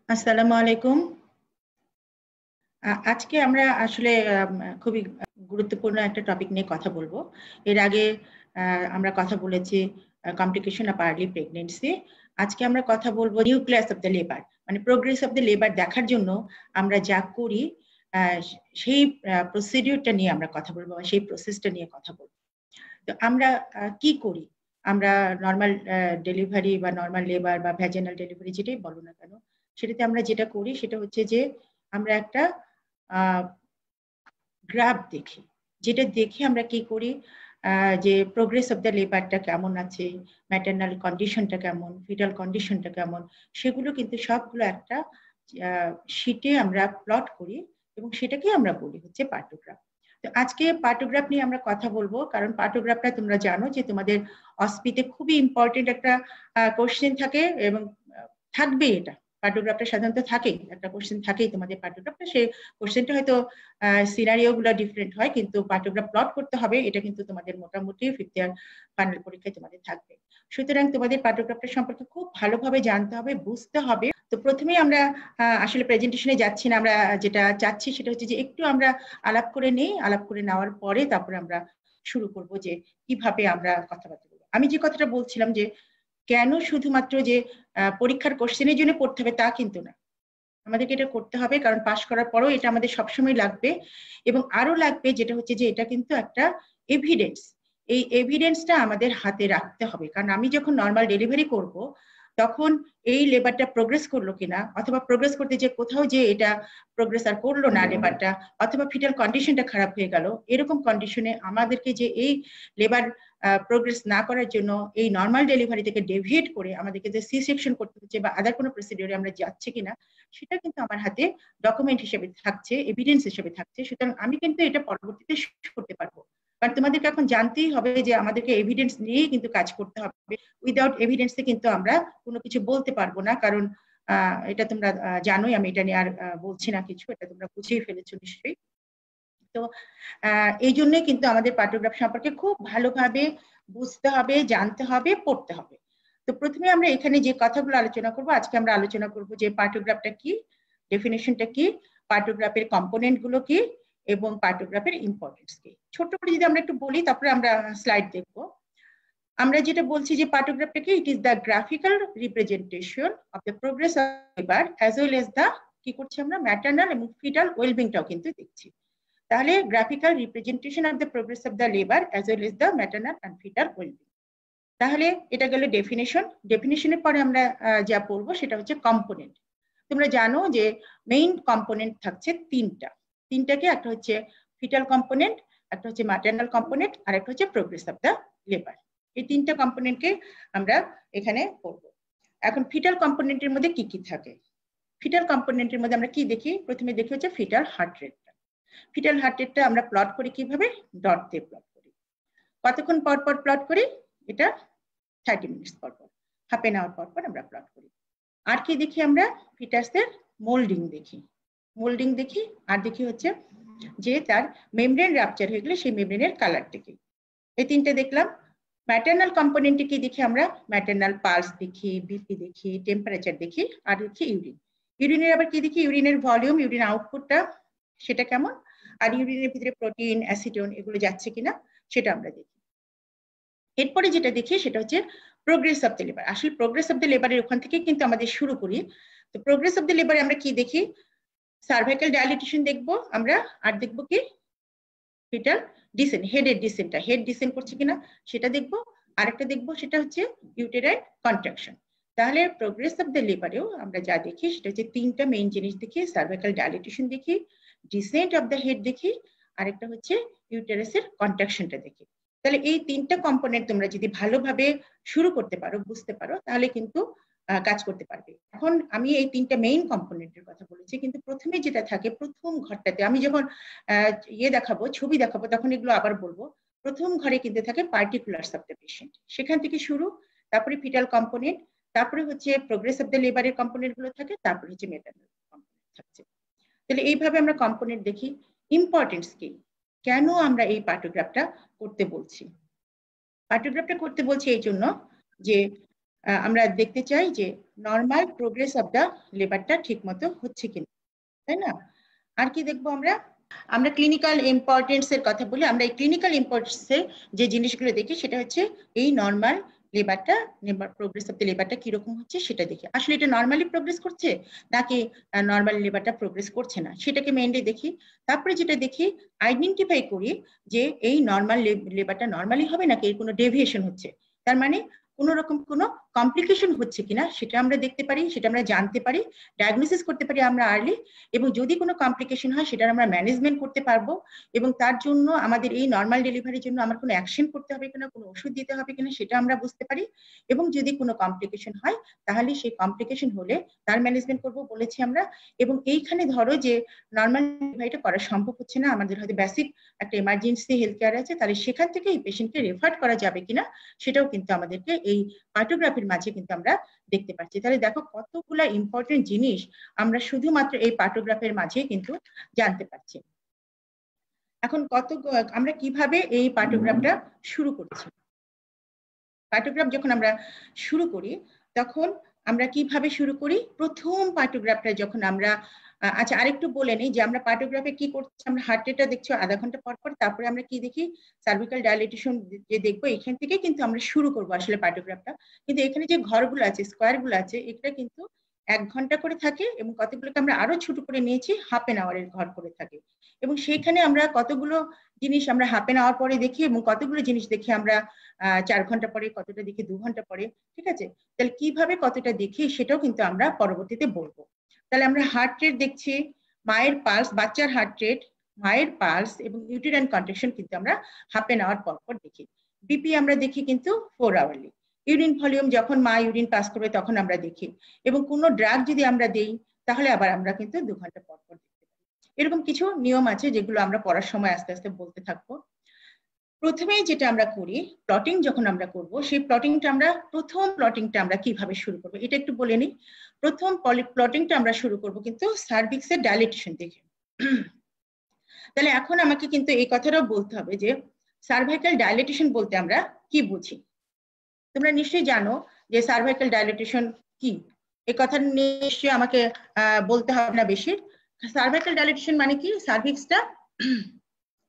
আসসালামু আলাইকুম। আজকে আমরা আসলে খুবই গুরুত্বপূর্ণ একটা টপিক নিয়ে কথা বলবো। এর আগে আমরা কথা বলেছি কমপ্লিকেশন অফ আর্লি প্রেগন্যান্সি। আজকে আমরা কথা বলবো নিউক্লিয়াস অফ দ্য লেবার, মানে প্রোগ্রেস অফ দ্য লেবার দেখার জন্য আমরা যা করি সেই প্রসিডিউরটা নিয়ে আমরা কথা বলবো, সেই প্রসেসটা নিয়ে কথা বলবো। তো আমরা কি করি? আমরা নর্মাল ডেলিভারি বা নর্মাল লেবার বা ভ্যাজিনাল ডেলিভারি যেটাই বলো না কেন, সেটাতে আমরা যেটা করি সেটা হচ্ছে যে আমরা একটা গ্রাফ দেখি, যেটা দেখে আমরা কি করি যে প্রোগ্রেস অফ দ্য লেবারটা কেমন আছে, ম্যাটারনাল কন্ডিশনটা কেমন, ফিটাল কন্ডিশনটা কেমন, সেগুলো কিন্তু সবগুলো একটা শিটে আমরা প্লট করি এবং সেটাকে আমরা বলি হচ্ছে পার্টোগ্রাফ। তো আজকে পার্টোগ্রাফ নিয়ে আমরা কথা বলবো, কারণ পার্টোগ্রাফটা তোমরা জানো যে তোমাদের অসপিতে খুবই ইম্পর্টেন্ট একটা কোশ্চেন থাকে এবং থাকবে। এটা পার্টোগ্রাফটা সাধারণত থাকেই, একটা কোশ্চেন থাকেই তোমাদের পার্টোগ্রাফটা। সেই কোশ্চেনটা হয়তো সিনারিও গুলো ডিফারেন্ট হয়, কিন্তু পার্টোগ্রাফ প্লট করতে হবে, এটা কিন্তু তোমাদের মোটামুটি ফিফথ ইয়ার ফাইনাল পরীক্ষায় তোমাদের থাকবে। সুতরাং তোমাদের পার্টোগ্রাফটা সম্পর্কে খুব ভালোভাবে জানতে হবে, বুঝতে হবে। তো প্রথমেই আমরা আসলে প্রেজেন্টেশনে যাচ্ছি না, আমরা যেটা চাচ্ছি সেটা হচ্ছে যে একটু আমরা আলাপ করে নেই, আলাপ করে নেওয়ার পরে তারপরে আমরা শুরু করব যে কিভাবে আমরা কথাবার্তা বলবো। আমি যে কথাটা বলছিলাম যে কেন শুধুমাত্র যে পরীক্ষার কোশ্চেনের জন্য পড়তে হবে তা কিন্তু না, আমাদেরকে এটা করতে হবে কারণ পাশ করার পরেও এটা আমাদের সবসময় লাগবে। এবং আরো লাগবে যেটা হচ্ছে যে এটা কিন্তু একটা এভিডেন্স, এই এভিডেন্সটা আমাদের হাতে রাখতে হবে। কারণ আমি যখন নর্মাল ডেলিভারি করব তখন এই লেবারটা প্রোগ্রেস করলো কিনা, অথবা প্রোগ্রেস করতে যে কোথাও যে এটা প্রোগ্রেস আর করলো না লেবারটা, অথবা ফিটাল কন্ডিশনটা খারাপ হয়ে গেল, এরকম কন্ডিশনে আমাদেরকে যে এই লেবার প্রোগ্রেস না করার জন্য এই নর্মাল ডেলিভারি থেকে ডেভিয়েট করে আমাদেরকে যে সি সেকশন করতে হচ্ছে বা আদার কোনো প্রসিডিওরে আমরা যাচ্ছি কিনা, সেটা কিন্তু আমার হাতে ডকুমেন্ট হিসেবে থাকছে, এভিডেন্স হিসেবে থাকছে। সুতরাং আমি কিন্তু এটা পরবর্তীতে করতে পারবো। কারণ তোমাদেরকে এখন জানতেই হবে যে আমাদেরকে এভিডেন্স নিয়েই কিন্তু কাজ করতে হবে। উইদাউট এভিডেন্সে কিন্তু আমরা কোনো কিছু বলতে পারবো না। কারণ এটা তোমরা জানোই, আমি এটা নিয়ে আর বলছি না কিছু, এটা তোমরা বুঝেই ফেলেছো নিশ্চয়ই। তো এই জন্যই কিন্তু আমাদের পার্টোগ্রাফ সম্পর্কে খুব ভালোভাবে বুঝতে হবে, জানতে হবে, পড়তে হবে। তো প্রথমে আমরা এখানে যে কথাগুলো আলোচনা করব, আজকে আমরা আলোচনা করব যে পার্টোগ্রাফটা কি, ডেফিনেশনটা কি, পার্টোগ্রাফের কম্পোনেন্ট গুলো কি, এবং পার্টোগ্রাফের ইম্পর্টেন্স কি। ছোট করে যদি আমরা একটু বলি, তারপরে আমরা স্লাইড দেখব। আমরা যেটা বলছি যে পার্টোগ্রাফটা কি, ইট is the graphical representation of the progress of labour as well as the, কি করছি আমরা, ম্যাটারনাল এবং ফিটাল ওয়েলবিংটাও কিন্তু দেখছি। তাহলে graphical representation of the progress of the labour as well as the maternal and fetal wellbeing. তাহলে এটা গেল ডেফিনেশন। ডেফিনেশনের পরে আমরা যা পড়বো সেটা হচ্ছে কম্পোনেন্ট। তোমরা জানো যে মেইন কম্পোনেন্ট থাকছে তিনটাকে, একটা হচ্ছে ফিটাল কম্পোনেন্ট, একটা হচ্ছে ম্যাটারনাল কম্পোনেন্ট, আর একটা হচ্ছে প্রোগ্রেস অফ দ্য লেবার। এই তিনটা কম্পোনেন্টকে আমরা এখানে পড়বো। এখন ফিটাল কম্পোনেন্টের মধ্যে কি কি থাকে? ফিটাল কম্পোনেন্টের মধ্যে আমরা কি দেখি? প্রথমে দেখি হচ্ছে fetal heart rate. Fetal heart রেটটা আমরা প্লট করি কিভাবে? ডট দিয়ে প্লট করি। কতক্ষণ পর পর প্লট করি? এটা 30 মিনিটস পর পর, হাফ এন আওয়ার পর পর আমরা প্লট করি। আর কি দেখি আমরা? ফিটাসের মোল্ডিং দেখি, আর দেখি হচ্ছে যে তার মেমব্রেন রাপচার হয়ে গেলে সেই মেমব্রেনের কালার দেখি। এই তিনটে দেখলাম। ম্যাটারনাল কম্পোনেন্টে কি দেখি আমরা? ম্যাটারনাল পালস দেখি, বিপি দেখি, টেম্পারেচার দেখি, আর দেখি ইউরিন। ইউরিনের আবার কি দেখি? ইউরিনের ভলিউম, ইউরিন আউটপুটটা সেটা কেমন, আর ইউরিনের ভিতরে প্রোটিন, অ্যাসিডন এগুলো যাচ্ছে কিনা সেটা আমরা দেখি। এরপরে যেটা দেখি সেটা হচ্ছে প্রোগ্রেস অফ দ্য লেবার। আসলে প্রোগ্রেস অফ দ্য লেবারের ওখান থেকে কিন্তু আমাদের শুরু করি। তো প্রোগ্রেস অফ দ্য লেবারে আমরা কি দেখি? সার্ভাইকাল ডায়ালিটেশন দেখবো আমরা, আর দেখবো কি ফিটাল ডিসেন্ট, হেডের ডিসেন্টটা, হেড ডিসেন্ট করছে কিনা সেটা দেখবো। আরেকটা দেখবো সেটা হচ্ছে ইউটেরাইন কন্ট্রাকশন। তাহলে প্রোগ্রেস অফ দ্য লেবারেও আমরা যা দেখি সেটা হচ্ছে তিনটা মেইন জিনিস দেখি, সার্ভাইকাল ডায়ালিটেশন দেখি, ডিসেন্ট অফ দ্য হেড দেখি, আরেকটা হচ্ছে ইউটেরাসের কন্ট্রাকশনটা দেখি। তাহলে এই তিনটা কম্পোনেন্ট তোমরা যদি ভালোভাবে শুরু করতে পারো, বুঝতে পারো, তাহলে কিন্তু কাজ করতে পারবে। এখন আমি এই তিনটা মেইন কম্পোনেন্টের কথা বলেছি, কিন্তু প্রথমে যেটা থাকে প্রথম ঘরটাতে, আমি যখন দেখাবো, ছবি দেখাবো, তখন এগুলো আবার বলবো। প্রথম ঘরে কিন্তু থাকে পার্টিকুলারস অফ দ্য পেশেন্ট, সেখান থেকে শুরু, তারপরে ফিটাল কম্পোনেন্ট, তারপরে হচ্ছে প্রোগ্রেস অফ দ্য লেবারের কম্পোনেন্ট গুলো থাকে, তারপরে হচ্ছে ম্যাটারনাল কম্পোনেন্ট থাকছে। তাহলে এইভাবে আমরা কম্পোনেন্ট দেখি। ইম্পর্টেন্স কি, কেন আমরা এই পার্টোগ্রাফটা করতে বলছি? পার্টোগ্রাফটা করতে বলছি এই জন্য যে আমরা দেখতে চাই যে নর্মাল প্রোগ্রেস অফ দ্য লেবারটা ঠিক মতো হচ্ছে কিনা, তাই না? আর কি দেখবো আমরা? আমরা ক্লিনিক্যাল ইম্পর্টেন্স এর কথা বলি। আমরা এই ক্লিনিক্যাল ইম্পর্টেন্সে যে জিনিসগুলো দেখি সেটা হচ্ছে এই নর্মাল লেবারটা, প্রোগ্রেস অফ দ্য লেবারটা কিরকম হচ্ছে সেটা দেখি। আসলে এটা নর্মালি প্রোগ্রেস করছে নাকি নর্মাল লেবারটা প্রোগ্রেস করছে না সেটাকে মেইনলি দেখি। তারপরে যেটা দেখি, আইডেন্টিফাই করি যে এই নর্মাল লেবারটা নর্মালি হবে নাকি এর কোনো ডেভিয়েশন হচ্ছে, তার মানে কোনো রকম কোনো কমপ্লিকেশন হচ্ছে কিনা সেটা আমরা দেখতে পারি, সেটা আমরা জানতে পারি, ডায়াগনোসিস করতে পারি আমরা আর্লি, এবং যদি কোনো কমপ্লিকেশন হয় সেটার আমরা ম্যানেজমেন্ট করতে পারবো, এবং তার জন্য আমাদের এই নর্মাল ডেলিভারির জন্য আমার কোনো অ্যাকশন করতে হবে কিনা, কোনো ওষুধ দিতে হবে কিনা সেটা আমরা বুঝতে পারি। এবং যদি কোনো কমপ্লিকেশন হয় তাহলে সেই কমপ্লিকেশন হলে তার ম্যানেজমেন্ট করব বলেছি আমরা। এবং এইখানে ধরো যে নর্মাল ডেলিভারিটা করা সম্ভব হচ্ছে না, আমাদের হয়তো বেসিক একটা এমার্জেন্সি হেলথ কেয়ার আছে, তাহলে সেখান থেকে এই পেশেন্টকে রেফার করা যাবে কিনা সেটাও কিন্তু আমাদেরকে এই পার্টোগ্রাফির মাঝে কিন্তু আমরা দেখতে পাচ্ছি। তাহলে দেখো কতগুলা ইম্পর্টেন্ট জিনিস আমরা শুধুমাত্র এই পার্টোগ্রাফের মাঝে কিন্তু জানতে পারছি। এখন আমরা কিভাবে এই পার্টোগ্রাফটা শুরু করছি? পার্টোগ্রাফ যখন আমরা শুরু করি তখন আমরা কিভাবে শুরু করি? প্রথম পার্টোগ্রাফটা যখন আমরা আচ্ছা আরেকটু বলে নিই যে আমরা পার্টোগ্রাফে কি করছি, আমরা হার্ট রেটটা দেখছি আধা ঘন্টা পর পর, তারপরে আমরা কি দেখি? সার্ভিক্যাল ডাইলেটেশন যে দেখবো, এখান থেকে কিন্তু আমরা শুরু করবো আসলে পার্টোগ্রাফটা। কিন্তু এখানে যে ঘরগুলো আছে, স্কোয়ারগুলো আছে, এটা কিন্তু 1 ঘন্টা করে থাকে, এবং কতগুলোকে আমরা আরো ছোট করে নিয়েছি, হাফ এন আওয়ারের ঘর করে থাকে। এবং সেইখানে আমরা কতগুলো জিনিস আমরা হাফ এন আওয়ার পরে দেখি, এবং কতগুলো জিনিস দেখি আমরা 4 ঘন্টা পরে, কতটা দেখি 2 ঘন্টা পরে। ঠিক আছে, তাহলে কিভাবে কতটা দেখি সেটাও কিন্তু আমরা পরবর্তীতে বলবো। তাহলে আমরা হার্ট রেট দেখছি, মায়ের পালস, বাচ্চার হার্ট রেট, মায়ের পালস এবং ইউটেরাইন কন্ট্রাকশন কিন্তু আমরা হাফ এন আওয়ার পর পর দেখি। বিপি আমরা দেখি কিন্তু 4 আওয়ারলি। ইউরিন ভলিউম যখন মা ইউরিন পাস করবে তখন আমরা দেখি, এবং কোনো ড্রাগ যদি আমরা দেই তাহলে আবার আমরা কিন্তু 2 ঘন্টা পর পর দেখতে পারি। এরকম কিছু নিয়ম আছে যেগুলো আমরা পড়ার সময় আস্তে আস্তে বলতে থাকবো। প্রথমেই যেটা আমরা করি, প্লটিং যখন আমরা করব, সেই প্লটিংটা আমরা প্রথম প্লটিংটা আমরা কিভাবে শুরু করব এটা একটু বলে নিই। প্রথম প্লটিংটা আমরা শুরু করব কিন্তু সার্ভিক্সের ডাইলেটেশন দেখে। তাহলে এখন আমাকে কিন্তু এই কথাটাও বলতে হবে যে সার্ভাইকাল ডাইলেটেশন বলতে আমরা কি বুঝি। তোমরা নিশ্চয়ই জানো যে সার্ভাইকাল ডাইলেটেশন কি, এই কথা নিশ্চয়ই আমাকে বলতে হবে না বেশি। সার্ভাইকাল ডাইলেটেশন মানে কি? সার্ভিক্সটা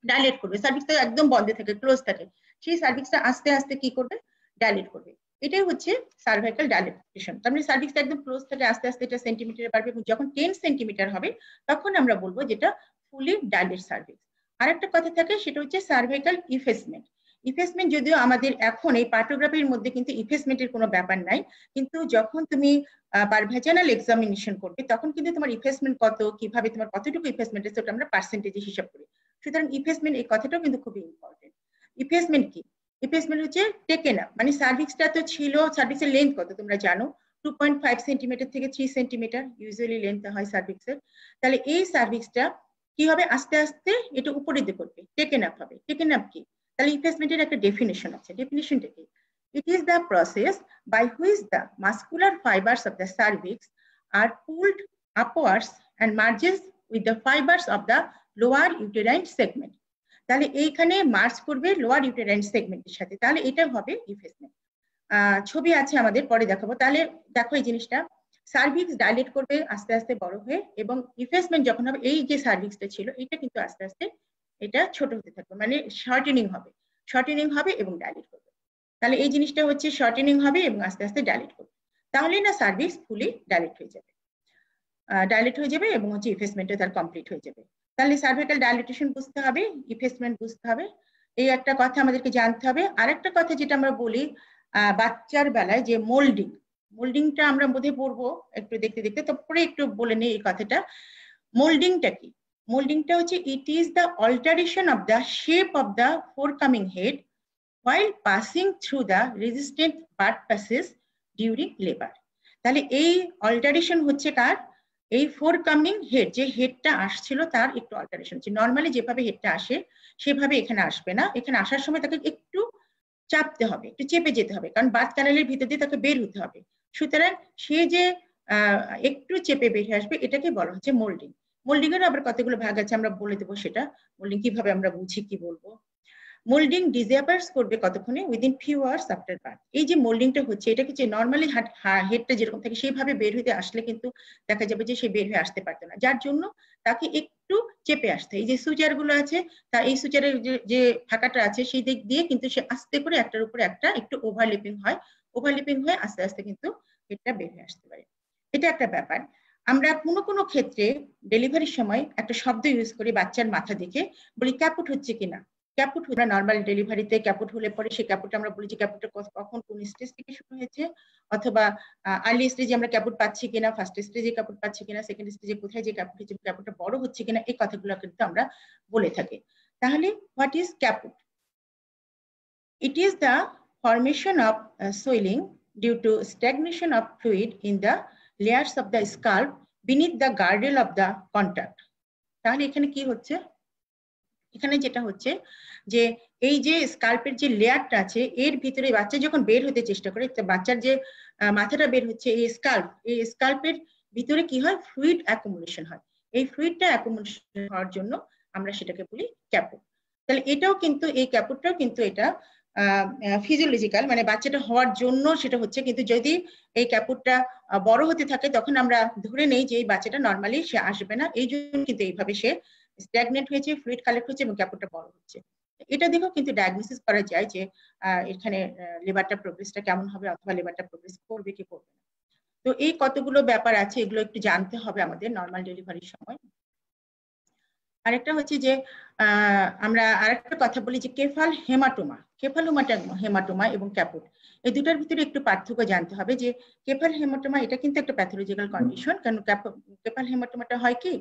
ডাইলেট করবে, সার্ভিক্সটা একদম বন্ধ থাকে, ক্লোজ থাকে, সেই সার্ভিক্সটা আস্তে আস্তে কি করবে? ডাইলেট করবে। এটাই হচ্ছে সার্ভাইকাল ডাইলেটেশন। তার মানে সার্ভিক্সটা একদম ক্লোজ থাকে, আস্তে আস্তে এটা সেন্টিমিটারে বাড়বে, এবং যখন 10 সেন্টিমিটার হবে তখন আমরা বলবো যেটা ফুলি ডাইলেট সার্ভিক্স। আরেকটা কথা থাকে সেটা হচ্ছে সার্ভাইকাল ইফেসমেন্ট। ইফেসমেন্ট যদিও আমাদের এখন এই পার্টোগ্রাফির মধ্যে কিন্তু ইফেসমেন্টের কোনো ব্যাপার নাই, কিন্তু যখন তুমি পারভেজানাল এক্সামিনেশন করবে তখন কিন্তু তোমার ইফেসমেন্ট কত, কিভাবে তোমার কতটুকু ইফেসমেন্ট আছে, ওটা আমরা পার্সেন্টেজে হিসাব করি। সুতরাং ইফেসমেন্ট এই কথাটাও কিন্তু খুবই ইম্পর্টেন্ট। ইফেসমেন্ট কি? ইফেসমেন্ট হচ্ছে টেকেন আপ, মানে সার্ভিক্সটা তো ছিল, সার্ভিক্সের লেন্থ কত তোমরা জানো, 2.5 সেন্টিমিটার থেকে 3 সেন্টিমিটার ইউজুয়ালি লেন্থ হয় সার্ভিক্সের। তাহলে এই সার্ভিক্সটা কি হবে? আস্তে আস্তে এটা উপরে দিকে করবে, টেকেন আপ হবে। টেকেন আপ কি? তাহলে ইফেসমেন্টের একটা ডেফিনেশন আছে, ডেফিনেশনটা কি? It is the process by which the muscular fibers of the cervix are pulled upwards and merges with the fibers of the lower uterine segment. তাহলে এইখানে মার্চ করবে lower uterine সেগমেন্টের সাথে, তাহলে এটা হবে ইফেসমেন্ট। ছবি আছে আমাদের, পরে দেখাবো। তাহলে দেখো এই জিনিসটা, সার্ভিক্স ডাইলেট করবে আস্তে আস্তে বড় হয়ে, এবং ইফেসমেন্ট যখন হবে এই যে সার্ভিক্সটা ছিল এটা কিন্তু আস্তে আস্তে এটা ছোট হতে থাকবে, মানে শর্টেনিং হবে, শর্টেনিং হবে এবং ডাইলেট করবে। তাহলে এই জিনিসটা হচ্ছে শর্টেনিং হবে এবং আস্তে আস্তে ডাইলেট করবে, তাহলে না সার্ভিক্স ফুলি ডাইলেট হয়ে যাবে, ডাইলেট হয়ে যাবে এবং হচ্ছে ইফেসমেন্টও তার কমপ্লিট হয়ে যাবে। তাহলে সার্ভাইকাল ডাইলেটেশন বুঝতে হবে, ইফেসমেন্ট বুঝতে হবে, এই একটা কথা আমাদেরকে জানতে হবে। আরেকটা কথা যেটা আমরা বলি বাচ্চার বেলায় যে মোল্ডিং, মোল্ডিংটা আমরা বোধহয় পড়বো একটু দেখতে দেখতে, তারপরে একটু বলে নিই এই কথাটা। মোল্ডিংটা কি? মোল্ডিংটা হচ্ছে it is the alteration of the shape of the forecoming head while passing through the resistant birth passage during labor। তাহলে এই অল্টারেশন হচ্ছে কার? এই ফোরকামিং হেড, যে হেডটা আসছিল তার একটু অল্টারেশন হচ্ছে। নর্মালি যেভাবে হেডটা আসে সেভাবে এখানে আসবে না, এখানে আসার সময় তাকে একটু চাপতে হবে, একটু চেপে যেতে হবে, কারণ বার্থ ক্যানেলের ভিতর দিয়ে তাকে বের হতে হবে। সুতরাং সে যে একটু চেপে বের হয়ে আসবে এটাকে বলা হচ্ছে মোল্ডিং। মোল্ডিং এর আবার কতগুলো ভাগ আছে আমরা বলে দেবো সেটা, মোল্ডিং কিভাবে আমরা বুঝি কি বলবো। মোল্ডিং ডিসঅ্যাপিয়ার্স করবে কতক্ষণে, within few hours after birth. এই যে মোল্ডিংটা হচ্ছে এটা কি, যে নর্মালি হেডটা যেরকম থাকে সেইভাবে বের হইতে আসলে কিন্তু দেখা যাবে যে সে বের হয়ে আসতে পারতো না, যার জন্য তাকে একটু চেপে আসতে, এই যে সুচার গুলো আছে তা এই সুচারের যে ফাঁকাটা আছে সেই দিক দিয়ে কিন্তু সে আস্তে করে একটার উপরে একটা একটু ওভারলিপিং হয়, ওভারলিপিং হয়ে আস্তে আস্তে কিন্তু হেডটা বের হয়ে আসতে পারে। এটা একটা ব্যাপার। আমরা কোনো কোনো ক্ষেত্রে ডেলিভারির সময় একটা শব্দ ইউজ করি বাচ্চার মাথা দেখে, বলি ক্যাপুট হচ্ছে কিনা। ক্যাপুট আমরা নর্মাল ডেলিভারিতে ক্যাপুট হলে পরে সেই ক্যাপুটটা আমরা বলি যে ক্যাপুটটা কখন কোন স্টেজ থেকে শুরু হয়েছে, অথবা আর্লি স্টেজে আমরা ক্যাপুট পাচ্ছি কিনা, ফার্স্ট স্টেজে ক্যাপুট পাচ্ছি কিনা, সেকেন্ড স্টেজে কোথায় যে ক্যাপুট হচ্ছে, ক্যাপুটটা বড় হচ্ছে কিনা, এই কথাগুলো কিন্তু আমরা বলে থাকি। তাহলে what is caput? It is the formation of swelling due to stagnation of fluid in the layers of the scalp beneath the girdle of the contact. তাহলে এখানে কি হচ্ছে, এখানে যেটা হচ্ছে যে এই যে স্কাল্পের যে লেয়ারটা আছে এর ভিতরে বাচ্চা যখন বের হতে চেষ্টা করে, বাচ্চার যে মাথাটা বের হচ্ছে এই স্কাল্পের ভিতরে কি হয়, ফ্লুইড অ্যাকুমুলেশন হয়। এই ফ্লুইডটা অ্যাকুমুলেশন হওয়ার জন্য আমরা সেটাকে বলি ক্যাপুট। তাহলে এটাও কিন্তু, এই ক্যাপুটটাও কিন্তু এটা ফিজিওলজিক্যাল, মানে বাচ্চাটা হওয়ার জন্য সেটা হচ্ছে, কিন্তু যদি এই ক্যাপুটটা বড় হতে থাকে তখন আমরা ধরে নেই যে এই বাচ্চাটা নর্মালি সে আসবে না, এই জন্য কিন্তু এইভাবে সে স্ট্যাগনেট হয়েছে, ফ্লুইড কালেক্ট হচ্ছে এবং ক্যাপুটটা বড় হচ্ছে। এটা দেখেও কিন্তু ডায়াগনোসিস করা যায় যে এখানে লিভারটা প্রোগ্রেসটা কেমন হবে, অথবা লিভারটা প্রোগ্রেস করবে কি করবে না। তো এই কতগুলো ব্যাপার আছে, এগুলো একটু জানতে হবে আমাদের নর্মাল ডেলিভারির সময়। আরেকটা হচ্ছে যে আমরা আরেকটা কথা বলি যে কেফাল হেমাটোমা এবং ক্যাপুট, এই দুটার ভিতরে একটু পার্থক্য জানতে হবে। যে কেফাল হেমাটোমা এটা কিন্তু একটা প্যাথোলজিক্যাল কন্ডিশন, কারণ কেফাল হেমাটোমাটা হয় কি,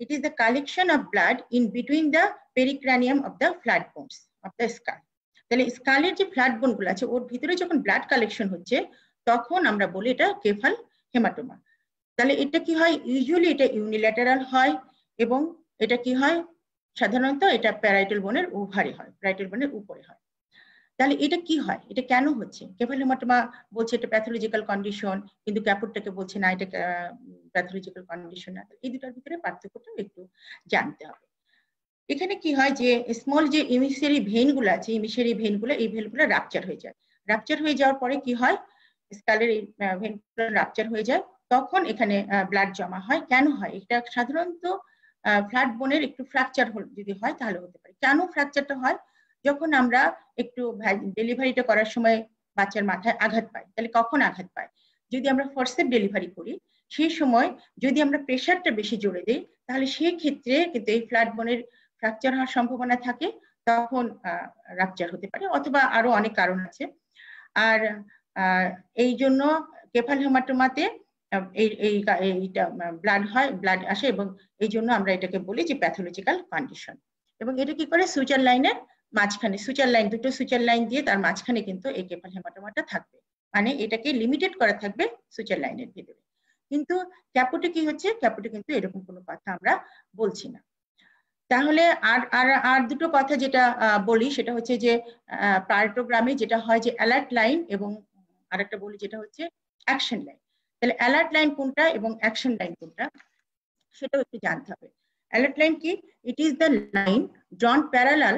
it is the collection of blood in between the pericranium of the flat bones of the skull. তাহলে স্কালের যে ফ্ল্যাট বোন গুলো আছে ওর ভিতরে যখন ব্লাড কালেকশন হচ্ছে তখন আমরা বলি এটা কেফাল হেমাটোমা। তাহলে এটা কি হয়, ইউজুয়ালি এটা ইউনিল্যাটারাল হয় এবং এটা কি হয়, সাধারণত এটা প্যারাইটাল বোনের ওভারে হয়, প্যারাইটাল বোনের উপরে হয়। তাহলে এটা কি হয়, এটা কেন হচ্ছে? কেফাল হেমাটোমা বলছে এটা প্যাথোলজিক্যাল কন্ডিশন, কিন্তু ক্যাপুটটাকে বলছে না এটা প্যাথোলজিক্যাল কন্ডিশন না। এই দুটার ভিতরে পার্থক্যটা একটু জানতে হবে। এখানে কি হয় যে স্মল যে ইমিশিয়ারি ভেইন গুলো আছে, ইমিশিয়ারি ভেইন গুলো, এই ভেইন গুলো রাপচার হয়ে যায়। রাপচার হয়ে যাওয়ার পরে কি হয়, স্কালের এই ভেইন গুলো রাপচার হয়ে যায়, তখন এখানে ব্লাড জমা হয়। কেন হয় এটা? সাধারণত ফ্ল্যাট বোনের একটু ফ্র্যাকচার যদি হয় তাহলে হতে পারে। কেন ফ্র্যাকচারটা হয়? যখন আমরা একটু ডেলিভারিটা করার সময় বাচ্চার মাথায় আঘাত পাই, তাহলে কখন আঘাত পায়? যদি আমরা ফোর্সেপ ডেলিভারি করি সেই সময় যদি আমরা প্রেশারটা বেশি জোরে দিই তাহলে সেই ক্ষেত্রে কিন্তু এই ফ্ল্যাট বোনের ফ্র্যাকচার হওয়ার সম্ভাবনা থাকে, তখন রাপচার হতে পারে, অথবা আরো অনেক কারণ আছে। আর এই জন্য কেফাল হেমাটোমাতে এইটা ব্লাড হয়, ব্লাড আসে, এবং এই জন্য আমরা এটাকে বলি যে প্যাথোলজিক্যাল কন্ডিশন। এবং এটা কি করে, সুচার লাইনের মাঝখানে, সুচার লাইন, দুটো সুচার লাইন দিয়ে তার মাঝখানে কিন্তু এই কেফাল হেমাটোমাটা থাকবে, মানে এটাকে লিমিটেড করা থাকবে সুচার লাইনের ভিতরে। কিন্তু ক্যাপুটে কি হচ্ছে, ক্যাপুটে কিন্তু এরকম কোনো কথা আমরা বলছি না। তাহলে আর আর আর দুটো কথা যেটা বলি সেটা হচ্ছে যে পার্টোগ্রামে যেটা হয় যে অ্যালার্ট লাইন, এবং আরেকটা বলি যেটা হচ্ছে অ্যাকশন লাইন। তাহলে অ্যালার্ট লাইন কোনটা এবং অ্যাকশন লাইন কোনটা সেটাও একটু জানতে হবে। অ্যালার্ট লাইন কি? ইট is the line ড্রন parallel.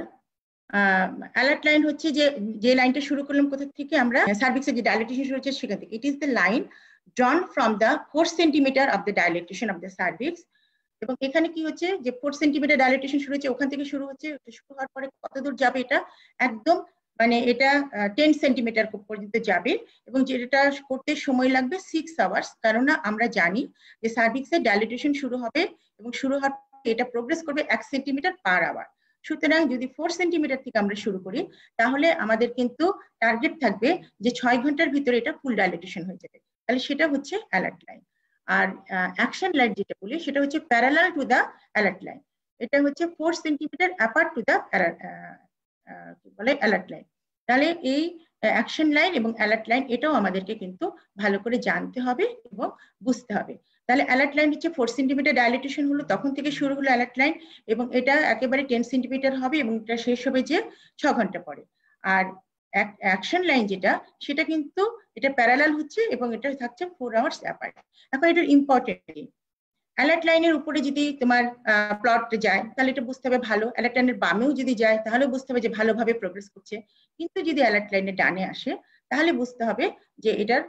Alert line হচ্ছে যে লাইনটা শুরু করলাম কোথা থেকে, আমরা সার্ভিক্সের যে ডাইলেটেশন শুরু হচ্ছে সেখান থেকে। ইট is the line ড্রন from the 4 centimetre of the dilatation of the cervix. এবং এখানে কি হচ্ছে যে 4 সেন্টিমিটার ডাইলেটেশন শুরু হচ্ছে, ওখান থেকে শুরু হচ্ছে, শুরু হওয়ার পরে কত দূর যাবে, এটা একদম মানে এটা 10 সেন্টিমিটার পর্যন্ত যাবে, এবং যেটা করতে সময় লাগবে 6 আওয়ার্স। কেননা আমরা জানি যে সার্ভিক্সের ডাইলেটেশন শুরু হবে এবং শুরু হওয়ার এটা প্রোগ্রেস করবে 1 সেন্টিমিটার পার আওয়ার। সুতরাং যদি 4 সেন্টিমিটার থেকে আমরা শুরু করি তাহলে আমাদের কিন্তু টার্গেট থাকবে যে 6 ঘন্টার ভিতরে এটা ফুল ডাইলেটেশন হয়ে যাবে। তাহলে সেটা হচ্ছে অ্যালার্ট লাইন। আর অ্যাকশন লাইন যেটা বলি সেটা হচ্ছে parallel to the alert line. এটা হচ্ছে 4 সেন্টিমিটার অ্যাপার্ট টু দা কি বলে অ্যালার্ট লাইন। তাহলে এই অ্যাকশন লাইন এবং অ্যালার্ট লাইন এটাও আমাদেরকে কিন্তু ভালো করে জানতে হবে এবং বুঝতে হবে। তাহলে অ্যালার্ট লাইন হচ্ছে 4 সেন্টিমিটার ডাইলেটেশন হলো তখন থেকে শুরু হলো অ্যালার্ট লাইন, এবং এটা একেবারে 10 সেন্টিমিটার হবে এবং এটা শেষ হবে যে 6 ঘন্টা পরে। আর অ্যাকশন লাইন যেটা সেটা কিন্তু এটা প্যারালাল হচ্ছে এবং এটা থাকছে 4 আওয়ার্স অ্যাপার্ট। এখন এটা ইম্পর্টেন্ট, অ্যালার্ট লাইনের উপরে যদি তোমার প্লট যায় তাহলে এটা বুঝতে হবে ভালো, অ্যালার্ট লাইনের বামেও যদি যায় তাহলে বুঝতে হবে যে ভালোভাবে প্রোগ্রেস করছে। কিন্তু যদি অ্যালার্ট লাইনের ডানে আসে তাহলে বুঝতে হবে যে এটার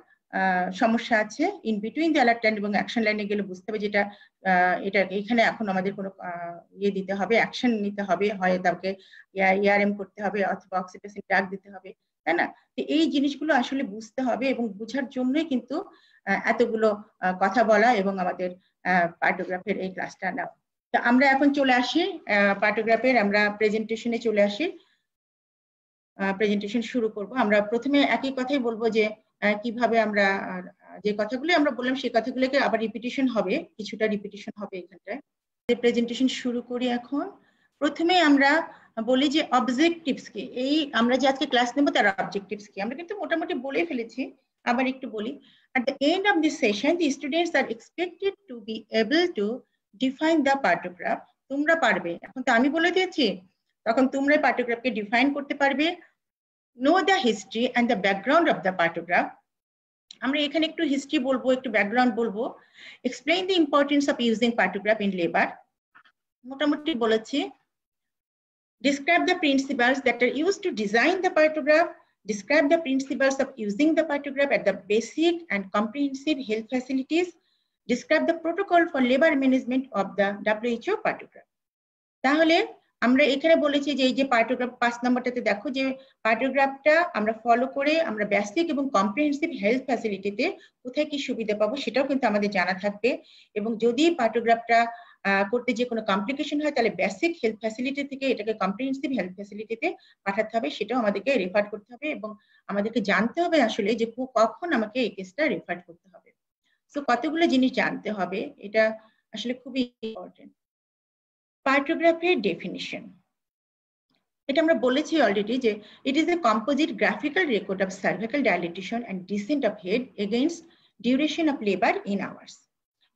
সমস্যা আছে। In between the alert line এবং অ্যাকশন লাইনে গেলে বুঝতে হবে যেটা এটা এখানে এখন আমাদের কোনো ইয়ে দিতে হবে, অ্যাকশন নিতে হবে, হয় তাকে ERM করতে হবে অথবা অক্সিটোসিন ড্রাগ দিতে হবে, তাই না? তো এই জিনিসগুলো আসলে বুঝতে হবে এবং বোঝার জন্যই কিন্তু এতগুলো কথা বলা এবং আমাদের পার্টোগ্রাফের এই ক্লাসটা নাও। তো আমরা এখন চলে আসি পার্টোগ্রাফের, আমরা প্রেজেন্টেশনে চলে আসি। প্রেজেন্টেশন শুরু করব। আমরা প্রথমে একই কথাই বলবো যে কিভাবে আমরা যে কথাগুলো আমরা বললাম সেই কথাগুলোকে আবার রিপিটিশন হবে, কিছুটা রিপিটিশন হবে এখানটায়। প্রেজেন্টেশন শুরু করি এখন। প্রথমে আমরা বলি যে অবজেক্টিভস কি, এই আমরা যে আজকে ক্লাস নেব তার অবজেক্টিভস কি আমরা কিন্তু মোটামুটি বলে ফেলেছি, আবার একটু বলি। At the end of this session, the students are expected to be able to define the partograph. তোমরা পারবে, এখন তো আমি বলে দিয়েছি, তখন তোমরা পার্টোগ্রাফকে ডিফাইন করতে পারবে। know the history and the background of the partograph. আমরা এখানে একটু হিস্ট্রি বলবো, একটু ব্যাকগ্রাউন্ড বলবো। explain the importance of using partograph in labor, মোটামুটি বলেছি। describe the principles that are used to design the partograph, describe the principles of using the partograph at the basic and comprehensive health facilities, describe the protocol for labor management of the WHO partograph. তাহলে আমরা এখানে বলেছি যে এই যে পার্টোগ্রাফ 5 নম্বরটাতে দেখো যে পার্টোগ্রাফটা আমরা ফলো করে আমরা বেসিক এবং কম্প্রিহেনসিভ হেলথ ফ্যাসিলিটিতে কোথায় কি সুবিধা পাবো সেটাও কিন্তু আমাদের জানা থাকবে। এবং যদি পার্টোগ্রাফটা করতে যে কোনো কমপ্লিকেশন হয় তাহলে বেসিক হেলথ ফ্যাসিলিটি থেকে এটাকে কম্প্রিহেনসিভ হেলথ ফ্যাসিলিটিতে পাঠাতে হবে, সেটাও আমাদেরকে রেফার করতে হবে এবং আমাদেরকে জানতে হবে আসলে যে কখন আমাকে এই কেসটা রেফার করতে হবে। সো কতগুলো জিনিস জানতে হবে, এটা আসলে খুবই ইম্পর্টেন্ট। পার্টোগ্রাফের ডেফিনিশন, এটা আমরা বলেছি অলরেডি যে it is a composite graphical record of cervical dilatation and descent of head against duration of labor in hours.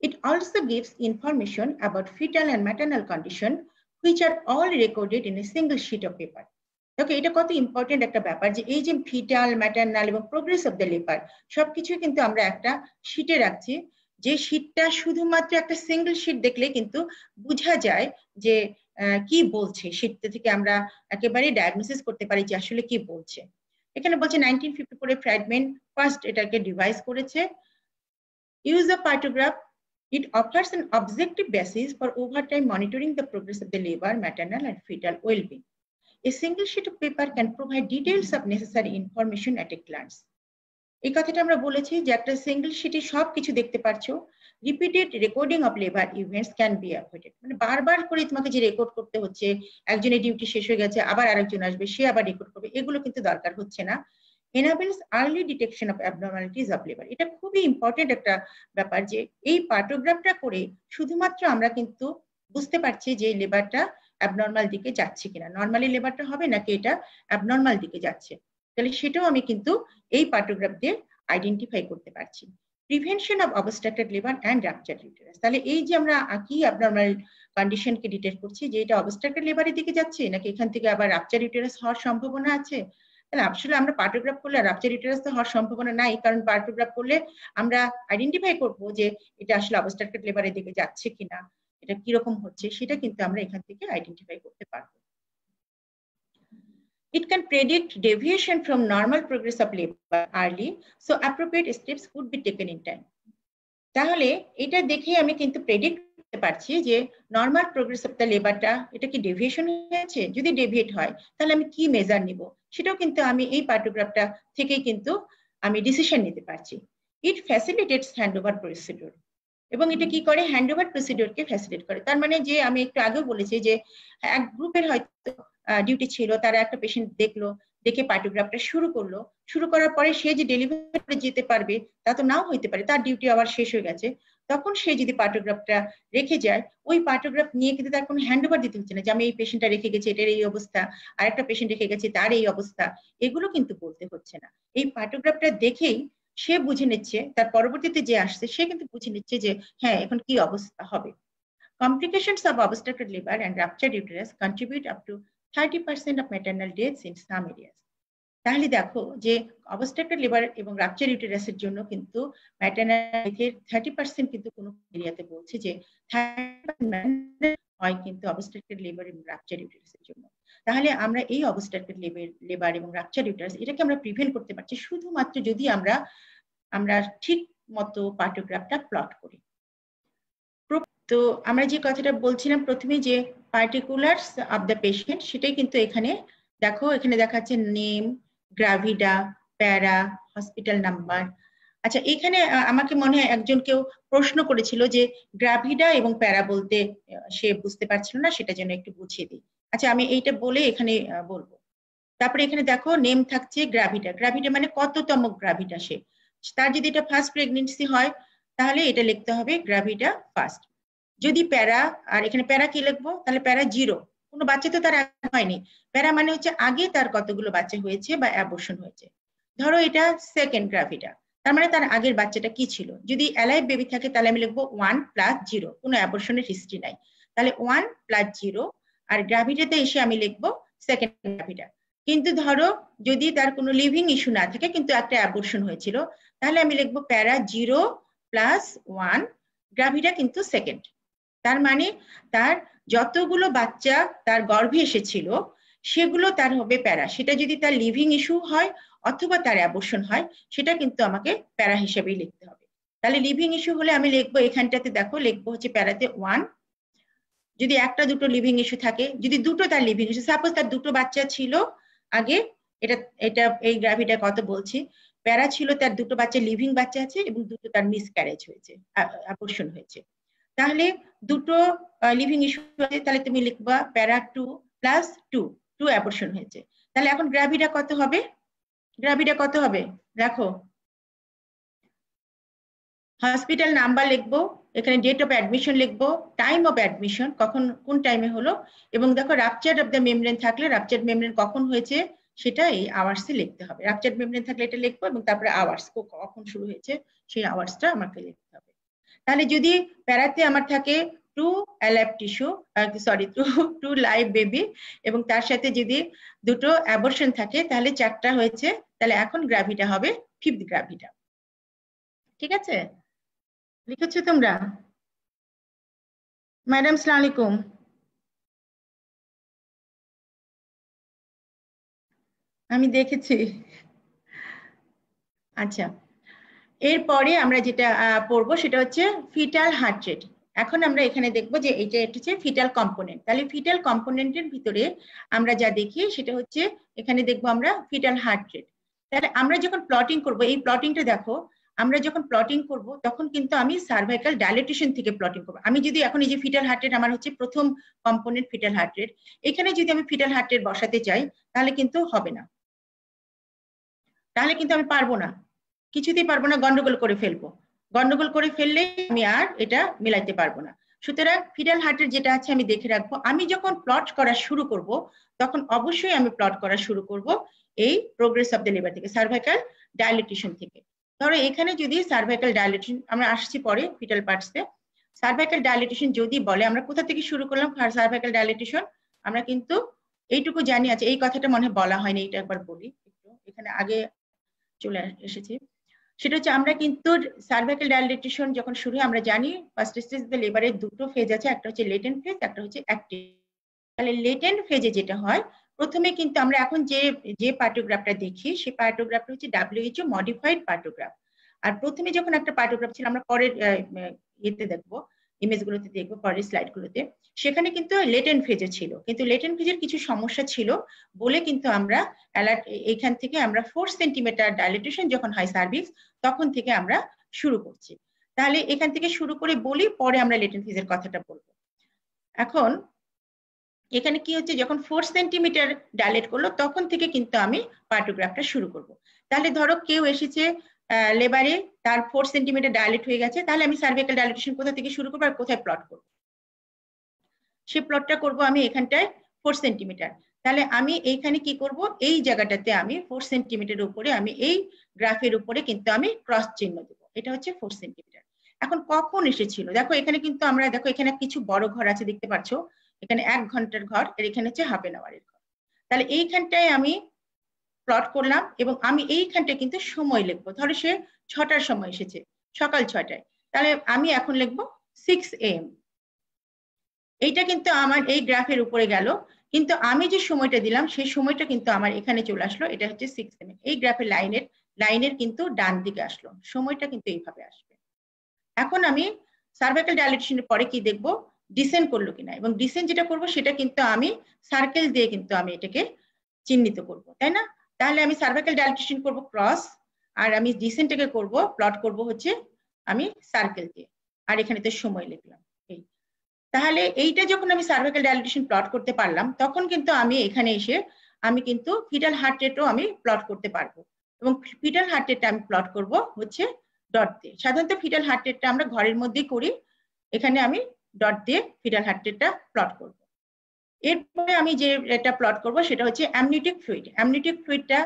It also gives information about fetal and maternal condition which are all recorded in a single sheet of paper. ওকে, এটা কত important একটা ব্যাপার যে এই যে fetal, maternal এবং progress of the labour সবকিছু কিন্তু আমরা একটা শীটে রাখছি, যে শীটটা শুধুমাত্র একটা সিঙ্গেল শীট দেখলে কিন্তু বোঝা যায় যে কি বলছে, শীটটা থেকে আমরা একেবারে ডায়াগনোসিস করতে পারি যে আসলে কি বলছে। এখানে বলছে 1954 ফ্রাইডম্যান ফার্স্ট এটাকে ডিভাইস করেছে। Use of পার্টোগ্রাফ, it offers an objective basis for overtime monitoring the progress of the labor, maternal and fetal well-being. A single sheet of paper can provide details of necessary information at a glance. এই কথাটা আমরা বলেছি যে একটা single শীটে সবকিছু দেখতে পারছো। Repeated recording of labour events can be avoided, মানে বারবার করে তোমাকে যে রেকর্ড করতে হচ্ছে, একজনের ডিউটি শেষ হয়ে গেছে আবার আরেকজন আসবে সে আবার রেকর্ড করবে, এগুলো কিন্তু দরকার হচ্ছে না। enables early detection of abnormalities of labor, এটা খুবই ইম্পর্টেন্ট একটা ব্যাপার যে এই পার্টোগ্রাফটা করে শুধুমাত্র আমরা কিন্তু বুঝতে পারছি যে লেবারটা অ্যাবনর্মাল দিকে যাচ্ছে কিনা, নর্মালি লেবারটা হবে নাকি এটা অ্যাবনর্মাল দিকে যাচ্ছে, তাহলে সেটাও আমি কিন্তু এই পার্টোগ্রাফ দিয়ে আইডেন্টিফাই করতে পারছি। Prevention of obstructed liver and ruptured uterus, তাহলে এই যে আমরা কি অ্যাবনর্মাল কন্ডিশনকে ডিটেক্ট করছি যে এটা অবস্ট্রাক্টেড লিভারের দিকে যাচ্ছে নাকি এখান থেকে আবার রাপচার্ড ইউটেরাস হওয়ার সম্ভাবনা আছে। তাহলে আসলে আমরা পার্টোগ্রাফ করলে রাপচার্ড ইউটেরাস তো হওয়ার সম্ভাবনা নাই, কারণ পার্টোগ্রাফ করলে আমরা আইডেন্টিফাই করবো যে এটা আসলে অবস্ট্রাক্টেড লিভারের দিকে যাচ্ছে কিনা, এটা কিরকম হচ্ছে সেটা কিন্তু আমরা এখান থেকে আইডেন্টিফাই করতে পারবো। It can predict deviation from normal progress of labor early, so appropriate steps would be taken in time. তাহলে এটা দেখে আমি কিন্তু প্রেডিক্ট করতে পারছি যে নর্মাল প্রোগ্রেস অফ দ্য লেবারটা এটা কি ডেভিয়েশন হয়েছে, যদি ডেভিয়েট হয় তাহলে আমি কি মেজার নিব সেটাও কিন্তু আমি এই পার্টোগ্রাফটা থেকেই কিন্তু আমি ডিসিশন নিতে পারছি। ইট ফ্যাসিলিটেটস হ্যান্ডওভার প্রসিডিউর, এবং এটা কি করে হ্যান্ডওভার প্রসিডিউরকে ফ্যাসিলিটেট করে। তার মানে যে আমি একটু আগেও বলেছি যে এক গ্রুপের হয়তো ডিউটি ছিল, তারা একটা পেশেন্ট দেখলো, দেখে পার্টোগ্রাফটা শুরু করার পরে সে যে ডেলিভারি করে যেতে পারবে তা তো নাও হইতে পারে, তার ডিউটি আবার শেষ হয়ে গেছে, তখন সে যদি পার্টোগ্রাফটা রেখে যায় ওই পার্টোগ্রাফ নিয়ে কিন্তু তার কোনো হ্যান্ডওভার দিতে হচ্ছে না যে আমি এই পেশেন্টটা রেখে গেছি এটার এই অবস্থা, আর একটা পেশেন্ট রেখে গেছে তার এই অবস্থা, এগুলো কিন্তু বলতে হচ্ছে না। এই পার্টোগ্রাফটা দেখেই সে বুঝে নিচ্ছে, তার পরবর্তীতে যে আসছে সে কিন্তু বুঝে নিচ্ছে যে হ্যাঁ এখন কি অবস্থা হবে। Complications of obstructed labor and ruptured uterus contribute up to 30% of maternal deaths in some areas. তাহলে দেখো যে অবস্ট্রাকটেড লিভার এবং রাপচার ইউটেরাসের জন্য কিন্তু ম্যাটারনাল 30% কিন্তু কোনো এরিয়াতে বলছে যে 30% হয় কিন্তু অবস্ট্রাকটেড লিভার এবং রাপচার ইউটেরাসের জন্য। তাহলে আমরা এই অবস্ট্রাকটেড লিভার এবং রাপচার ইউটেরাস এটাকে আমরা প্রিভেন্ট করতে পারছি শুধুমাত্র যদি আমরা ঠিক মতো পার্টোগ্রাফটা প্লট করি। তো আমরা যে কথাটা বলছিলাম প্রথমে যে পার্টিকুলারস অফ দ্য পেশেন্ট, সেটাই কিন্তু এখানে দেখো, এখানে দেখাচ্ছে নেম, গ্রাভিডা, প্যারা, হসপিটাল নাম্বার। আচ্ছা, এখানে আমাকে মনে হয় একজন কেউ প্রশ্ন করেছিল যে গ্রাভিডা এবং প্যারা বলতে সে বুঝতে পারছিল না, সেটা যেন একটু বুঝিয়ে দিই। আচ্ছা, আমি এইটা বলে এখানে বলবো। তারপরে এখানে দেখো নেম থাকছে গ্রাভিডা, গ্রাভিডা মানে কততম গ্রাভিডা সে, তার যদি এটা ফার্স্ট প্রেগনেন্সি হয় তাহলে এটা লিখতে হবে গ্রাভিডা ফার্স্ট। যদি প্যারা, আর এখানে প্যারা কি লিখবো, তাহলে প্যারা 0, কোনো বাচ্চা তো তার হয়নি। প্যারা মানে হচ্ছে আগে তার কতগুলো বাচ্চা হয়েছে বা অ্যাবর্শন হয়েছে। ধরো এটা সেকেন্ড গ্রাভিডা, তার মানে তার আগের বাচ্চাটা কি ছিল। যদি অ্যালাইভ বেবি থাকে তাহলে আমি লিখবো 1 + 0, কোনো অ্যাবর্শনের হিস্ট্রি নাই, তাহলে 1 + 0। আর গ্রাভিডাতে এসে আমি লিখবো সেকেন্ড গ্রাভিডা। কিন্তু ধরো যদি তার কোনো লিভিং ইস্যু না থাকে কিন্তু একটা অ্যাবর্শন হয়েছিল, তাহলে আমি লিখবো প্যারা 0 + 1, গ্রাভিডা কিন্তু সেকেন্ড। তার মানে তার যতগুলো বাচ্চা তার গর্ভে এসেছিল সেগুলো তার হবে প্যারা। সেটা যদি তার লিভিং ইস্যু হয় অথবা তার অ্যাবর্শন হয়, সেটা কিন্তু আমাকে প্যারা হিসেবেই লিখতে হবে। তাহলে লিভিং ইস্যু হলে আমি লিখবো এখানটাতে, দেখো লিখবো হচ্ছে প্যারাতে 1। যদি একটা দুটো লিভিং ইস্যু থাকে, যদি দুটো তার লিভিং ইস্যু, সাপোজ তার দুটো বাচ্চা ছিল আগে, এটা এটা এই গ্রাভিটা কত বলছি, প্যারা ছিল তার দুটো বাচ্চা লিভিং বাচ্চা আছে এবং দুটো তার মিসক্যারেজ হয়েছে, অ্যাবর্শন হয়েছে। তাহলে দুটো লিভিং ইস্যু আছে, তাহলে তুমি লিখবা প্যারা 2 + 2, 2 অ্যাবর্শন হয়েছে। তাহলে এখন গ্রাভিডা কত হবে, গ্রাভিডা কত হবে দেখো, হসপিটাল নাম্বার লিখবো, এখানে ডেট অফ অ্যাডমিশন লিখবো, টাইম অফ অ্যাডমিশন কখন কোন টাইমে হলো, এবং দেখো রাপচার অফ দ্য মেমব্রেন থাকলে রাপচার মেমব্রেন কখন হয়েছে সেটা এই আওয়ার্সে লিখতে হবে। রাপচার মেমব্রেন থাকলে এটা লিখবো এবং তারপরে আওয়ার্স কখন শুরু হয়েছে সেই আওয়ার্সটা আমাকে লিখতে হবে। তাহলে যদি প্যারাতে আমার থাকে 2 alive tissue, sorry 2 live baby, এবং তার সাথে যদি দুটো অ্যাবর্শন থাকে তাহলে 4টা হয়েছে, তাহলে এখন গ্রাভিডা হবে 5th গ্রাভিডা। ঠিক আছে, লিখেছো তোমরা? ম্যাডাম সালাম আলাইকুম। আমি দেখেছি। আচ্ছা, এরপরে আমরা যেটা পড়বো সেটা হচ্ছে ফিটাল হার্ট রেট। এখন আমরা এখানে দেখবো যে এটা হচ্ছে ফিটাল কম্পোনেন্ট। তাহলে ফিটাল কম্পোনেন্টের ভিতরে আমরা যা দেখি সেটা হচ্ছে এখানে দেখবো আমরা ফিটাল হার্ট রেট। তাহলে আমরা যখন প্লটিং করব, এই প্লটিংটা দেখো, আমরা যখন প্লটিং করব তখন কিন্তু আমি সার্ভাইকাল ডাইলেটেশন থেকে প্লটিং করব। আমি যদি এখন এই যে ফিটাল হার্ট রেট আমার হচ্ছে প্রথম কম্পোনেন্ট ফিটাল হার্ট রেট, এখানে যদি আমি ফিটাল হার্ট রেট বসাতে চাই তাহলে কিন্তু হবে না, তাহলে কিন্তু আমি পারবো না, কিছুতেই পারবো না, গন্ডগোল করে ফেলবো। গন্ডগোল করে ফেললে আমি আর এটা মিলাইতে পারবো না। সুতরাং ফিটাল হার্টের যেটা আছে আমি দেখে রাখবো। আমি যখন প্লট করা শুরু করব তখন অবশ্যই আমি প্লট করা শুরু করব এই প্রোগ্রেস অফ দ্য লিভার থেকে, সার্ভাইকাল ডাইলেটেশন থেকে। ধরো এখানে যদি সার্ভাইকাল ডাইলেটেশন, আমরা আসছি পরে ফিটাল পার্টসে, সার্ভাইকাল ডাইলেটেশন যদি বলে আমরা কোথা থেকে শুরু করলাম সার্ভাইকাল ডাইলেটেশন, আমরা কিন্তু এইটুকু জানি আছে, এই কথাটা মনে হয় বলা হয়নি, এটা একবার বলি একটু, এখানে আগে চলে এসেছে। সেটা হচ্ছে আমরা কিন্তু সার্ভাইকাল ডাইলেটেশন যখন শুরু হয় আমরা জানি ফার্স্ট স্টেজ অফ দ্য লিভারের দুটো ফেজ আছে, একটা হচ্ছে লেটেন্ট ফেজ, একটা হচ্ছে অ্যাক্টিভ। তাহলে লেটেন্ট ফেজে যেটা হয়, প্রথমে কিন্তু আমরা এখন যে পার্টোগ্রাফটা দেখি সেই পার্টোগ্রাফটা হচ্ছে WHO মডিফাইড পার্টোগ্রাফ। আর প্রথমে যখন একটা পার্টোগ্রাফ ছিল, আমরা পরের ইয়েতে দেখবো, ইমেজগুলোতে দেখবো পরের স্লাইডগুলোতে, সেখানে কিন্তু লেটেন্ট ফেজে ছিল, কিন্তু লেটেন্ট ফেজের কিছু সমস্যা ছিল বলে কিন্তু আমরা এখান থেকে আমরা 4 সেন্টিমিটার ডাইলেটেশন যখন হয় সার্ভিক্স তখন থেকে আমরা শুরু করছি। তাহলে এখান থেকে শুরু করে বলি, পরে আমরা লেটেন্ট ফেজের কথাটা বলবো। এখন এখানে কি হচ্ছে, যখন 4 সেন্টিমিটার ডাইলেট করলো তখন থেকে কিন্তু আমি পার্টোগ্রাফটা শুরু করব। তাহলে ধরো কেউ এসেছে লেবারে, তার 4 সেন্টিমিটার ডাইলেট হয়ে গেছে, তাহলে আমি সার্ভাইকাল ডাইলেটেশন কোথা থেকে শুরু করবো আর কোথায় প্লট করবো, সেই প্লটটা করব আমি এখানটায় 4 সেন্টিমিটার। তাহলে আমি এইখানে কি করব, এই জায়গাটাতে আমি 4 সেন্টিমিটার উপরে আমি এই গ্রাফের উপরে কিন্তু আমি ক্রস চিহ্ন দেবো, এটা হচ্ছে 4 সেন্টিমিটার। এখন কখন এসেছিল দেখো, এখানে কিন্তু আমরা দেখো এখানে কিছু বড় ঘর আছে দেখতে পাচ্ছ, এখানে 1 ঘন্টার ঘর, এর এখানে হচ্ছে হাফ এন আওয়ারের ঘর। তাহলে এইখানটায় আমি প্লট করলাম এবং আমি এইখানটা কিন্তু সময় লিখবো। ধরো সে 6টার সময় এসেছে, সকাল 6টায়, তাহলে আমি এখন লিখবো 6 AM। এইটা কিন্তু আমার এই গ্রাফের উপরে গেল, কিন্তু আমি যে সময়টা দিলাম সেই সময়টা কিন্তু আমার এখানে চলে আসলো, এটা হচ্ছে 6 AM। এই গ্রাফের লাইনের কিন্তু ডান দিকে আসলো, সময়টা কিন্তু এইভাবে আসবে। এখন আমি সার্ভাইকাল ডাইলেটেশনের পরে কি দেখবো, ডিসেন্ড করলো কিনা, এবং ডিসেন্ড যেটা করবো সেটা কিন্তু আমি সার্কেল দিয়ে কিন্তু আমি এটাকে চিহ্নিত করব, তাই না? তাহলে আমি সার্ভাইকাল ডাইলেটেশন করব ক্রস, আর আমি ডিসেন্টটাকে করব প্লট করব হচ্ছে আমি সার্কেল দিয়ে, আর এখানে তো সময় লিখলাম। এই তাহলে এইটা যখন আমি সার্ভাইকাল ডাইলেটেশন প্লট করতে পারলাম, তখন কিন্তু আমি এখানে এসে আমি কিন্তু ফিটাল হার্ট রেটও আমি প্লট করতে পারবো, এবং ফিটাল হার্ট রেটটা আমি প্লট করব হচ্ছে ডট দিয়ে। সাধারণত ফিটাল হার্ট রেটটা আমরা ঘরের মধ্যেই করি, এখানে আমি ডট দিয়ে ফিটাল হার্ট রেটটা প্লট করব। এরপরে আমি যে এটা প্লট করব সেটা হচ্ছে অ্যামনিওটিক ফ্লুইড। অ্যামনিওটিক ফ্লুইডটা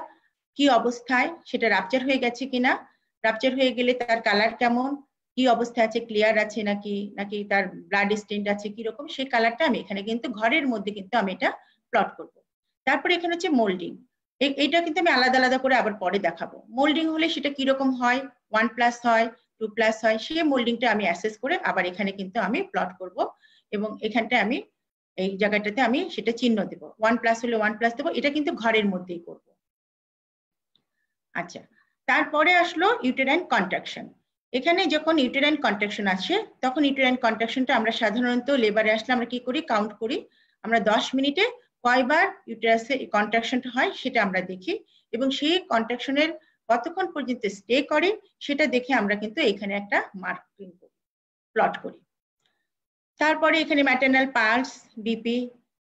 কি অবস্থায়, সেটা রাপচার হয়ে গেছে কিনা, রাপচার হয়ে গেলে তার কালার কেমন, কি অবস্থায় আছে, ক্লিয়ার আছে নাকি তার ব্লাড স্টেইন আছে কিরকম, সেই কালারটা আমি এখানে কিন্তু ঘরের মধ্যে কিন্তু আমি এটা প্লট করব। তারপরে এখানে হচ্ছে মোল্ডিং, এইটা কিন্তু আমি আলাদা আলাদা করে আবার পরে দেখাবো। মোল্ডিং হলে সেটা কিরকম হয়, 1+ হয়, 2+ হয়, সেই মোল্ডিংটা আমি অ্যাসেস করে আবার এখানে কিন্তু আমি প্লট করব, এবং এখানটা আমি এই জায়গাটাতে আমি সেটা চিহ্ন দেব, 1+ হলে 1+ দেবো, এটা কিন্তু ঘরের মধ্যেই করব। আচ্ছা, তারপরে আসলো ইউটেরাইন কন্ট্রাকশন। এখানে যখন ইউটেরাইন কন্ট্রাকশন আসে, তখন ইউটেরাইন কন্ট্রাকশনটা আমরা সাধারণত লেবারে আসলে আমরা কি করি, কাউন্ট করি, আমরা 10 মিনিটে কয়বার ইউটেরাসে কন্ট্রাকশনটা হয় সেটা আমরা দেখি, এবং সেই কন্ট্রাকশনের কতক্ষণ পর্যন্ত স্টে করে সেটা দেখে আমরা কিন্তু এখানে একটা মার্কিং করি, প্লট করি। তারপরে এখানে maternal pulse, BP,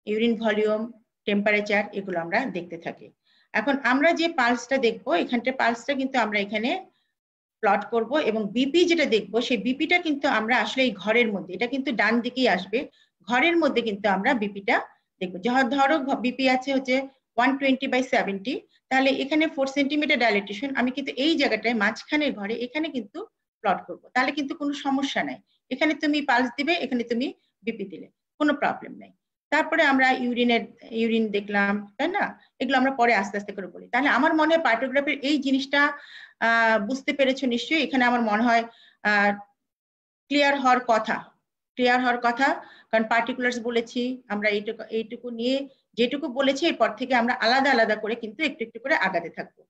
urine volume, temperature, এগুলো আমরা দেখতে থাকি। এখন আমরা যে পালসটা দেখবো, এখানটা পালসটা কিন্তু আমরা এখানে প্লট করব, এবং বিপি যেটা দেখবো সেই বিপিটা কিন্তু আমরা আসলে এই ঘরের মধ্যে, এটা কিন্তু ডান দিকেই আসবে, ঘরের মধ্যে কিন্তু আমরা বিপিটা দেখবো। ধরো বিপি আছে হচ্ছে 120/70, তাহলে এখানে 4 সেন্টিমিটার ডাইলেটেশন, আমি কিন্তু এই জায়গাটায় মাঝখানের ঘরে এখানে কিন্তু প্লট করব, তাহলে কিন্তু কোনো সমস্যা নাই, এখানে তুমি পালস দিবে, এখানে তুমি বিপি দিলে কোনো প্রবলেম নাই। তারপরে আমরা ইউরিন দেখলাম, তাই না? এগুলো আমরা পরে আস্তে আস্তে করে বলি। তাহলে আমার মনে হয় পার্টোগ্রাফের এই জিনিসটা বুঝতে পেরেছো নিশ্চয়ই। এখানে আমার মনে হয় ক্লিয়ার হওয়ার কথা, কারণ পার্টিকুলার্স বলেছি আমরা, এইটুকু নিয়ে যেটুকু বলেছি এরপর থেকে আমরা আলাদা আলাদা করে কিন্তু একটু একটু করে আগাতে থাকবো।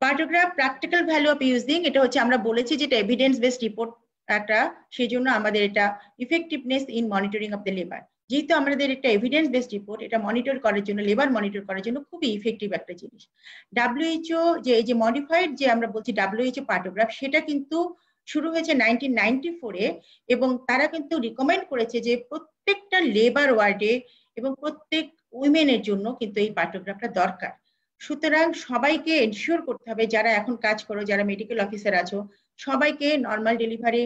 পার্টোগ্রাফ প্র্যাকটিক্যাল ভ্যালু অফ ইউজিং, এটা হচ্ছে আমরা বলেছি যেটা এভিডেন্স বেসড রিপোর্ট একটা, সেই জন্য আমাদের এটা effectiveness in monitoring of the labour, যেহেতু আমাদের একটা এভিডেন্স বেসড রিপোর্ট, এটা মনিটর করার জন্য, লেবার মনিটর করার জন্য খুবই ইফেক্টিভ একটা জিনিস। WHO যে এই যে মডিফাইড যে আমরা বলছি WHO পার্টোগ্রাফ, সেটা কিন্তু শুরু হয়েছে 1994-এ, এবং তারা কিন্তু রিকমেন্ড করেছে যে প্রত্যেকটা লেবার ওয়ার্ডে এবং প্রত্যেক উইমেনের জন্য কিন্তু এই পার্টোগ্রাফটা দরকার। সুতরাং সবাইকে এনশিওর করতে হবে, যারা এখন কাজ করো, যারা মেডিকেল অফিসার আছো, সবাইকে নর্মাল ডেলিভারি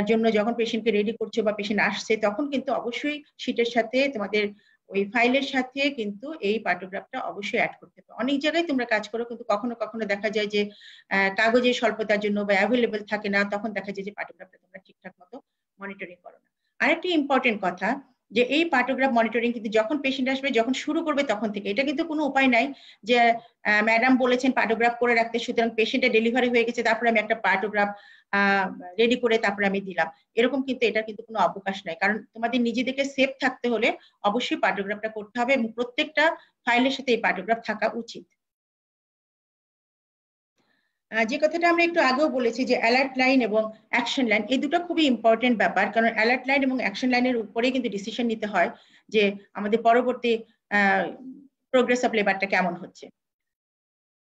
জন্য যখন পেশেন্টকে রেডি করছো বা পেশেন্ট আসছে, তখন কিন্তু অবশ্যই শীটের সাথে তোমাদের ওই ফাইলের সাথে কিন্তু এই পার্টোগ্রাফটা অবশ্যই অ্যাড করতে হবে। অনেক জায়গায় তোমরা কাজ করো, কিন্তু কখনো কখনো দেখা যায় যে কাগজের স্বল্পতার জন্য বা অ্যাভেলেবল থাকে না, তখন দেখা যায় যে পার্টোগ্রাফটা তোমরা ঠিকঠাক মতো মনিটরিং করো না। আরেকটি ইম্পর্টেন্ট কথা, যে এই পার্টোগ্রাফ মনিটরিং কিন্তু যখন পেশেন্ট আসবে, যখন শুরু করবে তখন থেকে, এটা কিন্তু কোনো উপায় নাই যে ম্যাডাম বলেছেন পার্টোগ্রাফ করে রাখতে, সুতরাং পেশেন্টের ডেলিভারি হয়ে গেছে তারপরে আমি একটা পার্টোগ্রাফ রেডি করে তারপরে আমি দিলাম, এরকম কিন্তু এটা কিন্তু কোনো অবকাশ নাই। কারণ তোমাদের নিজেদেরকে সেফ থাকতে হলে অবশ্যই পার্টোগ্রাফটা করতে হবে, এবং প্রত্যেকটা ফাইলের সাথে এই পার্টোগ্রাফ থাকা উচিত। যে কথাটা আমরা একটু আগেও বলেছি যে অ্যালার্ট লাইন এবং অ্যাকশন লাইন, এই দুটো খুবই ইম্পর্টেন্ট ব্যাপার, কারণ অ্যালার্ট লাইন এবং অ্যাকশন লাইনের উপরেই কিন্তু ডিসিশন নিতে হয় যে আমাদের পরবর্তী প্রোগ্রেস অফ লেবারটা কেমন হচ্ছে।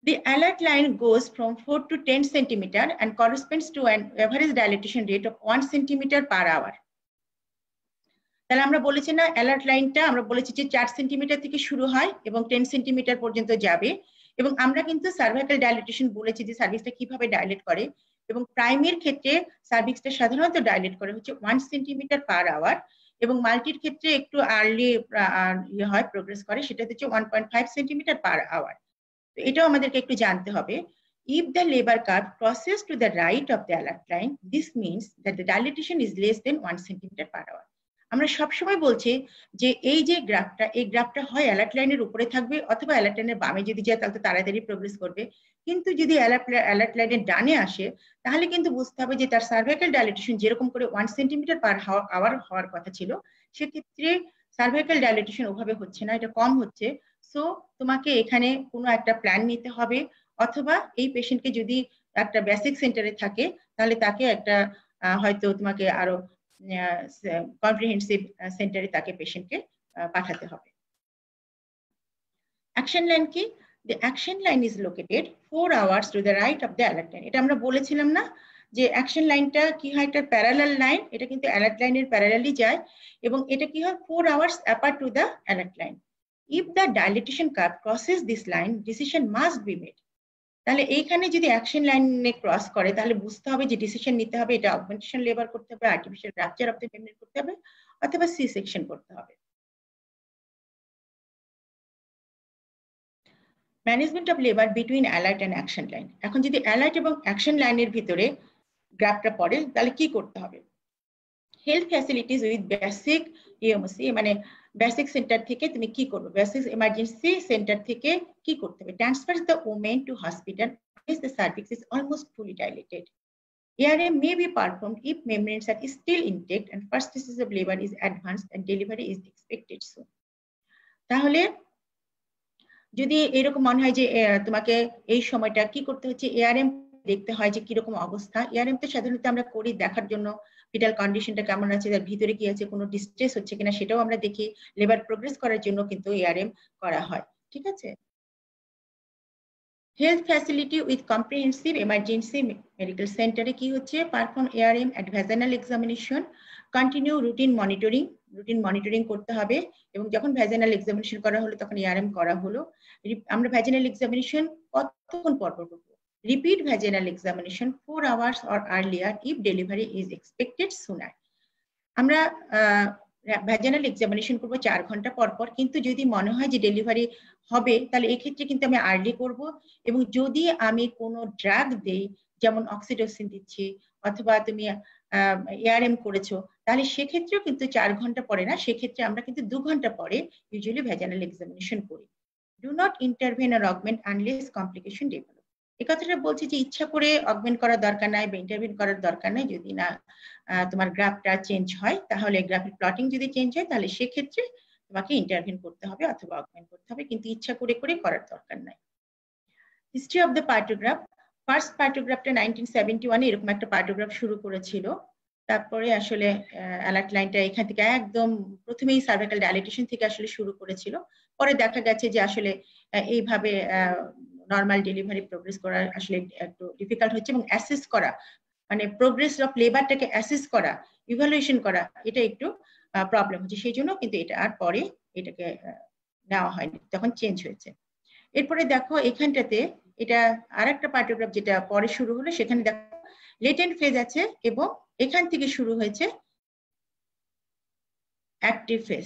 The alert line goes from 4 to 10 centimeter and corresponds to an average dilatation rate of 1 centimeter per hour. তাহলে আমরা বলেছি না, অ্যালার্ট লাইনটা আমরা বলেছি যে 4 সেন্টিমিটার থেকে শুরু হয় এবং 10 সেন্টিমিটার পর্যন্ত যাবে, এবং আমরা কিন্তু সার্ভাইকাল ডাইলেটেশন বলেছি যে সার্ভিক্সটা কিভাবে ডাইলেট করে, এবং প্রাইমের ক্ষেত্রে সার্ভিক্সটা সাধারণত ডাইলেট করে হচ্ছে 1 সেন্টিমিটার পার আওয়ার, এবং মাল্টির ক্ষেত্রে একটু আর্লি হয় প্রোগ্রেস করে, সেটা হচ্ছে 1.5 সেন্টিমিটার পার আওয়ার। তো এটাও আমাদেরকে একটু জানতে হবে। If the labor curve crosses to the right of the alert line, this means that the dilatation is less than 1 centimeter per hour. আমরা সবসময় বলছি যে এই যে গ্রাফটা, এই গ্রাফটা হয় অ্যালার্ট লাইনের উপরে থাকবে অথবা অ্যালার্ট লাইনের বামে যদি যায় তাহলে তো তাড়াতাড়ি প্রোগ্রেস করবে। কিন্তু যদি অ্যালার্ট লাইনের ডানে আসে তাহলে কিন্তু বুঝতে হবে যে তার সার্ভাইকাল ডাইলেটেশন যেরকম করে 1 সেন্টিমিটার পার আওয়ার হওয়ার কথা ছিল, সেক্ষেত্রে সার্ভাইকাল ডাইলেটেশন ওভাবে হচ্ছে না, এটা কম হচ্ছে। সো তোমাকে এখানে কোনো একটা প্ল্যান নিতে হবে, অথবা এই পেশেন্টকে যদি একটা বেসিক সেন্টারে থাকে তাহলে তাকে একটা হয়তো তোমাকে আরো কম্প্রিহেন্সিভ সেন্টারে তাকে পেশেন্টকে পাঠাতে হবে। অ্যাকশন লাইন কি? The action line is located 4 hours to the right of the alert line. এটা আমরা বলেছিলাম না যে অ্যাকশন লাইনটা কি হয়, একটা প্যারালাল লাইন, এটা কিন্তু অ্যালার্ট লাইনের প্যারালালি যায় এবং এটা কি হয় 4 hours apart to the alert line. If the dilatation curve crosses this line, decision must be made. তাহলে এইখানে যদি অ্যাকশন লাইনে ক্রস করে তাহলে বুঝতে হবে যে ডিসিশন নিতে হবে, এটা অগমেন্টেশন লেবার করতে হবে, artificial rupture of the membrane করতে হবে, অথবা সি সেকশন করতে হবে। Management of labour between alert and action line. এখন যদি অ্যালার্ট এবং অ্যাকশন লাইনের ভিতরে গ্রাফটা পড়ে তাহলে কি করতে হবে? Health facilities with basic EMC, মানে বেসিক সেন্টার থেকে তুমি কি করবে, বেসিক এমার্জেন্সি সেন্টার থেকে কি করতে হবে? Transfer the women two hospital if the cervix is almost fully dilated. ARM may be performed if membranes are still intact and first stages of labor is advanced and delivery is expected soon. তাহলে যদি এরকম মনে হয় যে তোমাকে এই সময়টা কি করতে হচ্ছে, এআরএম দেখতে হয় যে কিরকম অবস্থা। এআরএম তো সাধারণত আমরা করি দেখার জন্য ফিটাল কন্ডিশনটা কেমন আছে, তার ভিতরে কি আছে, কোনো ডিস্ট্রেস হচ্ছে কিনা সেটাও আমরা দেখি। লেবার প্রোগ্রেস করার জন্য কিন্তু এআরএম করা হয়, ঠিক আছে। Health facility with comprehensive emergency medical সেন্টারে কি হচ্ছে, perform ARM at vaginal examination, continue routine monitoring করতে হবে। এবং যখন ভ্যাজানাল এক্সামিনেশন করা হলো তখন এআরএম করা হলো। আমরা ভ্যাজানাল এক্সামিনেশন কতক্ষণ পর পর করবো? Repeat vaginal examination 4 hours or earlier if delivery is expected sooner. আমরা ভ্যাজানাল এক্সামিনেশন করবো 4 ঘন্টা পর পর, কিন্তু যদি মনে হয় যে ডেলিভারি হবে তাহলে এই ক্ষেত্রে কিন্তু আমি আর্লি করব। এবং যদি আমি কোনো ড্রাগ দেই, যেমন অক্সিটোসিন দিচ্ছি অথবা তুমি এআরএম করেছো, তাহলে সেক্ষেত্রেও কিন্তু 4 ঘন্টা পরে না, সেক্ষেত্রে আমরা কিন্তু 2 ঘন্টা পরে ইউজুয়ালি ভ্যাজানাল এক্সামিনেশন করি। Do not intervene or augment unless complication develop. এই কথাটা বলছি যে ইচ্ছা করে অগমেন্ট করার দরকার নাই বা ইন্টারভেন করার দরকার নাই, যদি না তোমার গ্রাফটা চেঞ্জ হয়, তাহলে গ্রাফের প্লটিং যদি চেঞ্জ হয় তাহলে সেক্ষেত্রে তোমাকে ইন্টারভেন করতে হবে অথবা অগমেন্ট করতে হবে, কিন্তু ইচ্ছা করে করার দরকার নাই। History of the partograph. First পার্টোগ্রাফটা 1971 এরকম একটা পার্টোগ্রাফ শুরু করেছিল। তারপরে আসলে অ্যালার্ট লাইনটা এখান থেকে একদম প্রথমেই সার্ভাইকাল ডাইলেটেশন থেকে আসলে শুরু করেছিল। পরে দেখা গেছে যে আসলে এইভাবে নর্মাল ডেলিভারি প্রোগ্রেস করা আসলে একটু ডিফিকাল্ট হচ্ছে, এবং অ্যাসেস করা, মানে প্রোগ্রেস অফ লেবারটাকে অ্যাসেস করা, ইভালুয়েশন করা, এটা একটু প্রবলেম হচ্ছে। সেই জন্য কিন্তু এটা আর পরে এটাকে নেওয়া হয়নি, তখন চেঞ্জ হয়েছে। এরপরে দেখো এখানটাতে এটা আর একটা পার্টোগ্রাফ যেটা পরে শুরু হলো, সেখানে দেখো লেটেন্ট ফেজ আছে এবং এখান থেকে শুরু হয়েছে অ্যাক্টিভ ফেজ।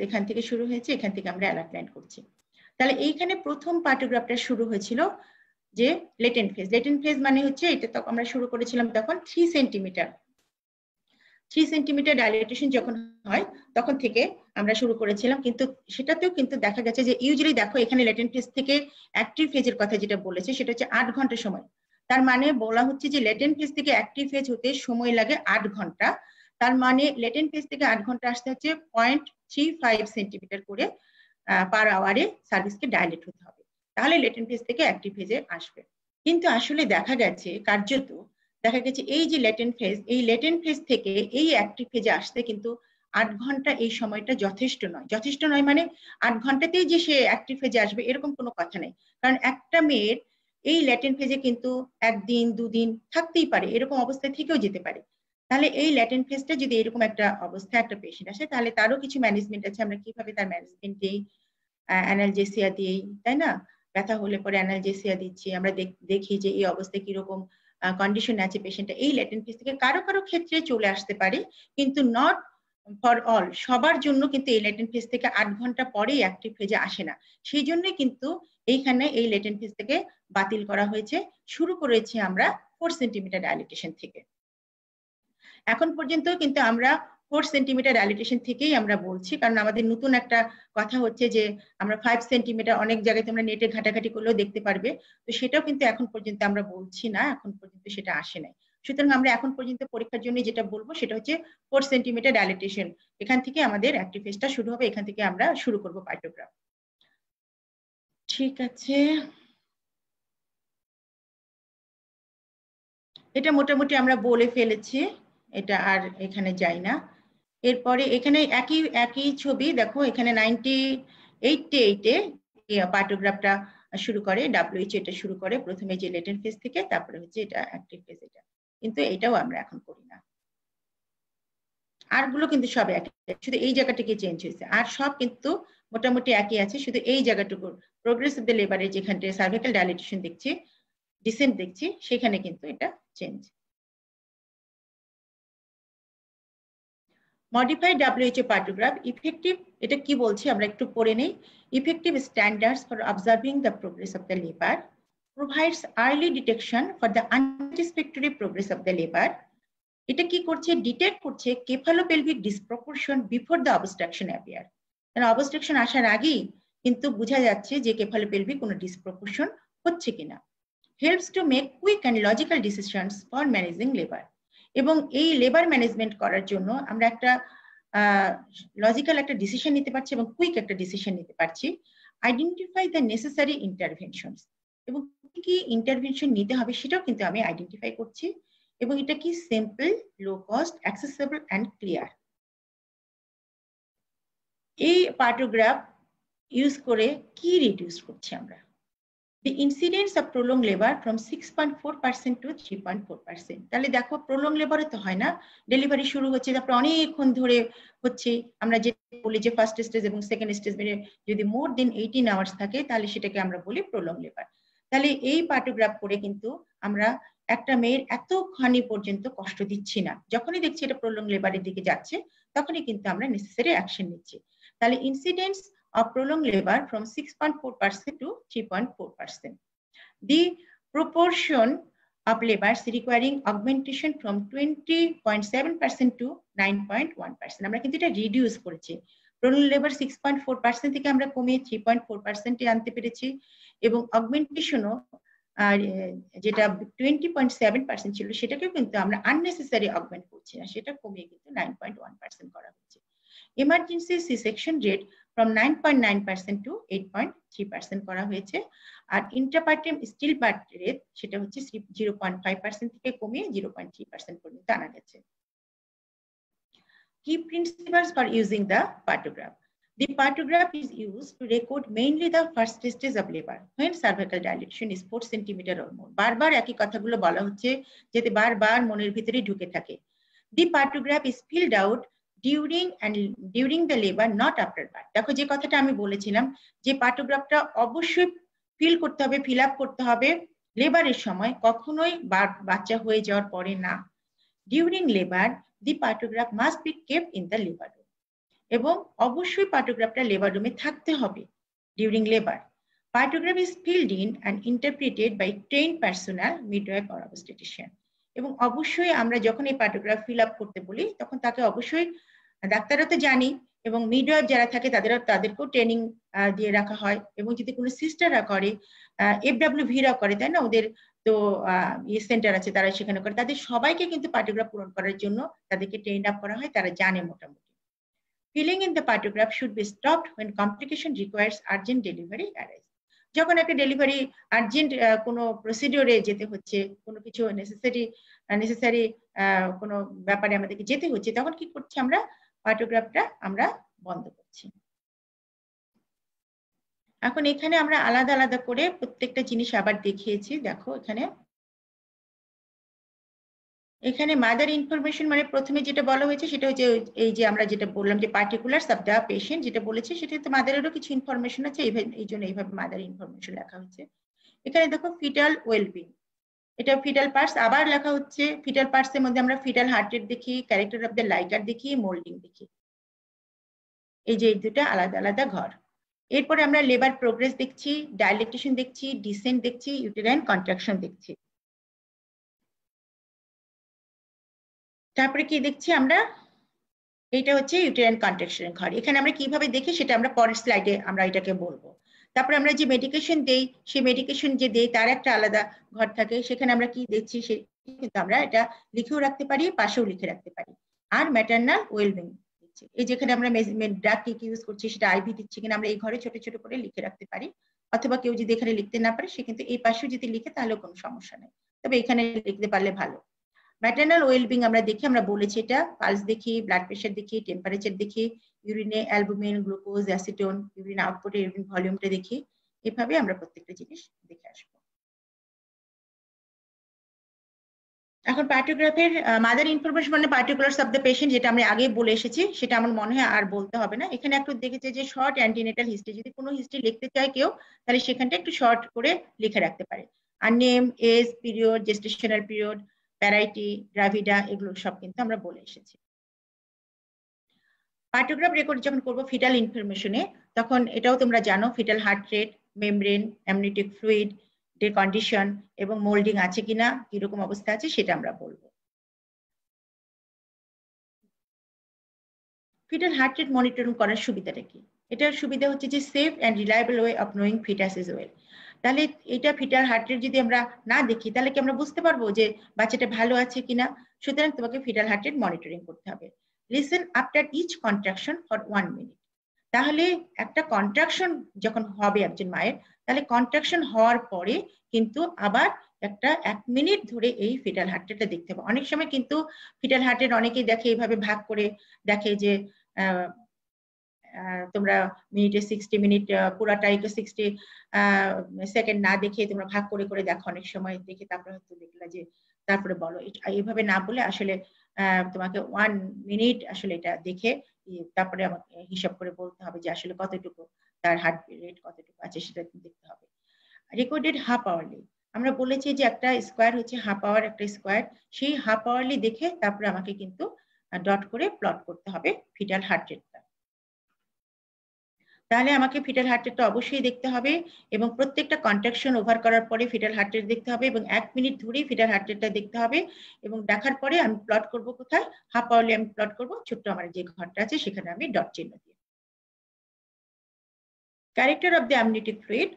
এখান থেকে শুরু হয়েছে, এখান থেকে আমরা অ্যালার্ট লাইন করছি। তাহলে এইখানে প্রথম পার্টোগ্রাফটা শুরু হয়েছিল যে লেটেন্ট ফেজ মানে হচ্ছে এটা তো আমরা শুরু করেছিলাম তখন 3 সেন্টিমিটার ডাইলেটেশন যখন হয় তখন থেকে আমরা শুরু করেছিলাম, কিন্তু সেটাতেও কিন্তু দেখা গেছে যে ইউজুয়ালি দেখো এখানে লেটেন্ট ফেজ থেকে অ্যাক্টিভ ফেজের কথা যেটা বলেছে সেটা হচ্ছে 8 ঘন্টা সময়। তার মানে বলা হচ্ছে যে লেটেন্ট ফেজ থেকে অ্যাক্টিভ ফেজ হতে সময় লাগে 8 ঘন্টা। তার মানে লেটেন্ট ফেজ থেকে 8 ঘন্টা আসতে হচ্ছে 0.35 সেন্টিমিটার করে পার আওয়ারে সার্ভিসকে ডাইলেট হতে হবে, তাহলে লেটেন্ট ফেজ থেকে অ্যাক্টিভ ফেজে আসবে। কিন্তু আসলে দেখা গেছে এই যে লেটেন্ট ফেজ থেকে এই অ্যাক্টিভ ফেজে আসতে কিন্তু 8 ঘন্টা এই সময়টা যথেষ্ট নয়। মানে 8 ঘন্টাতেই যে সে অ্যাক্টিভ ফেজে আসবে এরকম কোনো কথা নেই, কারণ একটা মেয়ের এই ল্যাটেন্ট ফেজে কিন্তু 1 দিন 2 দিন থাকতেই পারে, এরকম অবস্থায় থেকেও যেতে পারে। তাহলে এই ল্যাটেন্ট ফেজটা যদি এরকম একটা অবস্থায় একটা পেশেন্ট আসে তাহলে তারও কিছু ম্যানেজমেন্ট আছে, আমরা কিভাবে তার ম্যানেজমেন্ট দিই, অ্যানালজেসিয়া দিই, তাই না? ব্যথা হলে পরে অ্যানালজেসিয়া দিচ্ছি, আমরা দেখি যে এই অবস্থায় কিরকম কন্ডিশন আছে পেশেন্টটা। এই ল্যাটেন্ট ফেজ থেকে কারো ক্ষেত্রে চলে আসতে পারে, কিন্তু নট ফর অল, সবার জন্য কিন্তু এই ল্যাটেন্ট ফেজ থেকে 8 ঘন্টা পরেই অ্যাক্টিভ ফেজে আসে না। সেই জন্যই কিন্তু এইখানে এই ল্যাটেন্ট ফেজ থেকে বাতিল করা হয়েছে। শুরু করেছি আমরা 4 সেন্টিমিটার ডাইলেটেশন থেকে। এখন পর্যন্ত কিন্তু আমরা 4 সেন্টিমিটার ডাইলেটেশন থেকেই আমরা বলছি, কারণ আমাদের নতুন একটা কথা হচ্ছে যে আমরা 5 সেন্টিমিটার, অনেক জায়গায় তোমরা নেটে ঘাটাঘাটি করলেও দেখতে পারবে, তো সেটাও কিন্তু এখন পর্যন্ত আমরা বলছি না, এখন পর্যন্ত সেটা আসে নাই। সুতরাং আমরা এখন পর্যন্ত পরীক্ষার জন্য যেটা বলবো সেটা হচ্ছে 4 সেন্টিমিটার ডাইলেটেশন, এখান থেকে আমাদের অ্যাক্টিভ ফেজটা শুরু হবে, এখান থেকে আমরা শুরু করব পাইটোগ্রাফ। ঠিক আছে, এটা মোটামুটি আমরা বলে ফেলেছি, এটা আর এখানে যাই না। এরপরে এখানে একই একই ছবি দেখো, এখানে 98-এ পার্টোগ্রাফটা শুরু করে, WHO এটা শুরু করে প্রথমে যে লেটেন্ট ফেজ থেকে, তারপরে হচ্ছে এটা অ্যাক্টিভ ফেজ, এটা কিন্তু এটাও আমরা এখন করি না। আরগুলো কিন্তু সব একই, শুধু এই জায়গাটাকে চেঞ্জ হয়েছে, আর সব কিন্তু মোটামুটি একই আছে, শুধু এই জায়গাটুকু প্রোগ্রেস অফ দ্য লেবারে যেখানে সার্ভাইকাল ডাইলেটেশন দেখছি, ডিসেন্ট দেখছি, সেখানে কিন্তু এটা চেঞ্জ। Modified WHO পার্টোগ্রাফ ইফেক্টিভ, এটা কি বলছি আমরা একটু পড়ে নেই। Effective standards for observing the progress of the labor, provides early detection for the unsatisfactory progress of the labor. এটা কি করছে, ডিটেক্ট করছে কেফালোপেলভিক ডিসপ্রপোর্শন বিফোর দ্য অবস্ট্রাকশন অ্যাপিয়ার, মানে অবস্ট্রাকশন আসার আগেই কিন্তু বোঝা যাচ্ছে যে কেফালোপেলভিক কোনো ডিসপ্রপোর্শন হচ্ছে কিনা। Helps to make quick and logical decisions for managing labour, এবং এই লেবার ম্যানেজমেন্ট করার জন্য আমরা একটা লজিক্যাল একটা ডিসিশন নিতে পারছি এবং কুইক একটা ডিসিশন নিতে পারছি। আইডেন্টিফাই দ্য নেসেসারি ইন্টারভেনশনস, এবং কি কি ইন্টারভেনশন নিতে হবে সেটাও কিন্তু আমি আইডেন্টিফাই করছি, এবং এটা কি simple, low cost, accessible and clear. এই পার্টোগ্রাফ ইউজ করে কি রিডিউস করছি আমরা, the incidence of prolonged labor from 6.4% to 3.4%। তাহলে দেখো প্রলং লেবারে তো হয় না, ডেলিভারি শুরু হচ্ছে, তারপরে অনেকক্ষণ ধরে হচ্ছে, আমরা যে বলি যে ফার্স্ট স্টেজ এবং সেকেন্ড স্টেজ যদি মোর দেন 18 আওয়ার্স থাকে তাহলে সেটাকে আমরা বলি প্রলং লেবার। তাহলে এই পার্টোগ্রাফ করে কিন্তু আমরা একটা মেয়ের এতখানি পর্যন্ত কষ্ট দিচ্ছি না, যখনই দেখছি এটা প্রলং লেবারের দিকে যাচ্ছে তখনই কিন্তু আমরা নেসেসারি অ্যাকশন নিচ্ছি। তাহলে incidence of prolonged labor from 6.4% to 3.4%. The proportion of labors requiring augmentation from 20.7% to 9.1%. আমরা কিন্তু এটা রিডিউস করেছি, prolonged labor 6.4% থেকে আমরা কমিয়ে 3.4% এ আনতে পেরেছি, এবং অগমেন্টেশনও যেটা 20.7% ছিল সেটাকেও কিন্তু আমরা আননেসেসারি অগমেন্ট করছি না, সেটা কমিয়ে কিন্তু 9.1% করা হচ্ছে। Emergency C section rate from 9.9% to 8.3% করা হয়েছে, আর ইন্ট্রাপার্টাম স্টিল বার্থ রেট সেটা হচ্ছে 0.5% থেকে কমিয়ে 0.3% পর্যন্ত আনা গেছে। Key principles for using the partograph. The partograph is used to record mainly the first stage of labor when cervical dilatation is 4 cm or more. বারবার একই কথাগুলো বলা হচ্ছে যাতে বারবার মনের ভিতরে ঢুকে থাকে। The partograph is filled out during the labor, not after birth. দেখো যে কথাটা আমি বলেছিলাম যে পার্টোগ্রাফটা অবশ্যই ফিল করতে হবে, ফিল আপ করতে হবে লেবারের সময়, কখনোই বাচ্চা হয়ে যাওয়ার পরে না। During labour the partograph must be kept in the labour room, এবং অবশ্যই পার্টোগ্রাফটা লেবার রুমে থাকতে হবে during labour. Partograph is filled in and interpreted by trained personnel, midwife or obstetrician, এবং অবশ্যই আমরা যখন এই পার্টোগ্রাফ ফিল আপ করতে বলি তখন তাকে অবশ্যই, ডাক্তাররা তো জানি, এবং মিডওয়াইফ যারা থাকে তাদেরকেও ট্রেনিং দিয়ে রাখা হয়, এবং যদি কোনো সিস্টাররা করে, FWVরা করে, তাই না, ওদের তো সেন্টার আছে তারা সেখানে করে, তাদের সবাইকে কিন্তু পার্টোগ্রাফ পূরণ করার জন্য তাদেরকে ট্রেন আপ করা হয়, তারা জানে মোটামুটি। Filling in the partograph should be stopped when complication requires urgent delivery arise. যখন একটা ডেলিভারি আর্জেন্ট কোনো প্রসিডিওরে যেতে হচ্ছে, কোনো কিছু নেসেসারি কোনো ব্যাপারে আমাদেরকে যেতে হচ্ছে, তখন কি করছি আমরা, পার্টোগ্রাফটা আমরা বন্ধ করছি। এখন এখানে আমরা আলাদা আলাদা করে প্রত্যেকটা জিনিস আবার দেখিয়েছি, দেখো এখানে মাদার ইনফরমেশন, মানে প্রথমে যেটা বলা হয়েছে সেটা হচ্ছে এই যে আমরা যেটা বললাম যে পার্টিকুলারস অফ দ্য পেশেন্ট, যেটা বলেছে সেটাতে মাদারেরও কিছু ইনফরমেশন আছে, এই জন্য এইভাবে মাদার ইনফরমেশন লেখা হচ্ছে। এখানে দেখো ফিটাল ওয়েলবিং, এটা ফিটাল পার্টস আবার লেখা হচ্ছে। ফিটাল পার্টস এর মধ্যে আমরা ফিটাল হার্ট রেট দেখি, ক্যারেক্টার অফ দ্য লাইকার দেখি, মোল্ডিং দেখি, এই যে এই দুটা আলাদা আলাদা ঘর। এরপরে আমরা লেবার প্রোগ্রেস দেখছি, ডাইলেটেশন দেখছি, ডিসেন্ট দেখছি, ইউটেরাইন কন্ট্রাকশন দেখছি। তারপরে কি দেখছি আমরা, এটা হচ্ছে ইউটেরাইন কন্ট্রাকশনের ঘর। এখানে আমরা কিভাবে দেখি সেটা আমরা পরের স্লাইডে আমরা এটাকে বলবো। তারপরে আমরা যে মেডিকেশন দেই, সেই মেডিকেশন যে দেই তার একটা আলাদা ঘর থাকে, সেখানে আমরা কি দিচ্ছি সে কিন্তু আমরা এটা লিখেও রাখতে পারি, পাশেও লিখে রাখতে পারি। আর ম্যাটারনাল ওয়েলবিং দিচ্ছি, এই যেখানে আমরা ড্রাগ কি ইউজ করছি সেটা আইভি দিচ্ছি কিনা আমরা এই ঘরে ছোট ছোট করে লিখে রাখতে পারি। অথবা কেউ যদি এখানে লিখতে না পারে সে কিন্তু এই পাশেও যদি লিখে তাহলেও কোনো সমস্যা নেই, তবে এখানে লিখতে পারলে ভালো। ম্যাটারনাল ওয়েলবিং আমরা দেখি, আমরা বলেছি এটা পালস দেখি, ব্লাড প্রেশার দেখি, টেম্পারেচার দেখি, ইউরিনে অ্যালবুমিন, গ্লুকোজ, অ্যাসিটোন, ইউরিন আউটপুটে ইউরিন ভলিউমটা দেখি। এভাবে আমরা প্রত্যেকটা জিনিস দেখে আসবো। এখন পার্টিগ্রাফের মাদার ইনফরমেশন মানে পার্টিকুলারস অফ দ্য পেশেন্ট, যেটা আমরা আগে বলে এসেছি সেটা আমার মনে হয় আর বলতে হবে না। এখানে একটু দেখেছে যে শর্ট অ্যান্টিনেটাল হিস্ট্রি, যদি কোনো হিস্ট্রি লিখতে চায় কেউ তাহলে সেখানটা একটু শর্ট করে লিখে রাখতে পারে। আর name, age, period, gestational period, parity, gravida, এগুলো সব কিন্তু আমরা বলে এসেছি। পার্টোগ্রাফ রেকর্ড যখন করবো ফিটাল ইনফরমেশনে, তখন এটাও তোমরা জানো fetal heart rate, membrane, amniotic fluid এর কন্ডিশন এবং মোল্ডিং আছে কিনা, কিরকম অবস্থা আছে সেটা আমরা বলবো। ফিটাল হার্ট রেট মনিটরিং করার সুবিধাটা কি? এটার সুবিধা হচ্ছে যে safe and reliable way of knowing foetus is well. তাহলে এটা ফিটাল হার্ট রেট যদি আমরা না দেখি তাহলে কি আমরা বুঝতে পারবো যে বাচ্চাটা ভালো আছে কিনা? সুতরাং তোমাকে ফিটাল হার্ট রেট মনিটরিং করতে হবে। Listen after each contraction for 1 minute. তাহলে একটা কন্ট্রাকশন যখন হবে একজন মায়ের, তাহলে কন্ট্রাকশন হওয়ার পরে কিন্তু আবার একটা 1 মিনিট ধরে এই ফিটাল হার্ট রেটটা দেখতে হবে। অনেক সময় কিন্তু ফিটাল হার্ট রেট অনেকেই দেখে এইভাবে ভাগ করে দেখে যে তোমরা মিনিটে 60 মিনিট পুরাটাই 60 সেকেন্ড না দেখে তোমরা ভাগ করে করে দেখো অনেক সময়, দেখে তারপরে হয়তো দেখলা যে তারপরে বলো। এইভাবে না বলে আসলে তোমাকে 1 মিনিট আসলে এটা দেখে তারপরে আমাকে হিসাব করে বলতে হবে যে আসলে কতটুকু তার হার্ট রেট কতটুকু আছে সেটা দেখতে হবে। রেকর্ডেড হাফ আওয়ারলি, আমরা বলেছি যে একটা স্কোয়ার হচ্ছে হাফ আওয়ার, একটা স্কোয়ার, সেই হাফ আওয়ারলি দেখে তারপরে আমাকে কিন্তু ডট করে প্লট করতে হবে ফিটাল হার্ট রেটটা। তাহলে আমাকে ফিটাল হার্ট রেটটা অবশ্যই দেখতে হবে এবং প্রত্যেকটা কন্ট্রাকশন ওভার করার পরে ফিটাল হার্ট রেট দেখতে হবে এবং 1 মিনিট ধরেই ফিটাল হার্ট রেটটা দেখতে হবে এবং দেখার পরে আমি প্লট করব কোথায়, হাফ আওয়ারলি আমি প্লট করব ছোট্ট আমার যে ঘরটা আছে সেখানে আমি ডট চিহ্ন দিয়ে। Character of the amniotic fluid,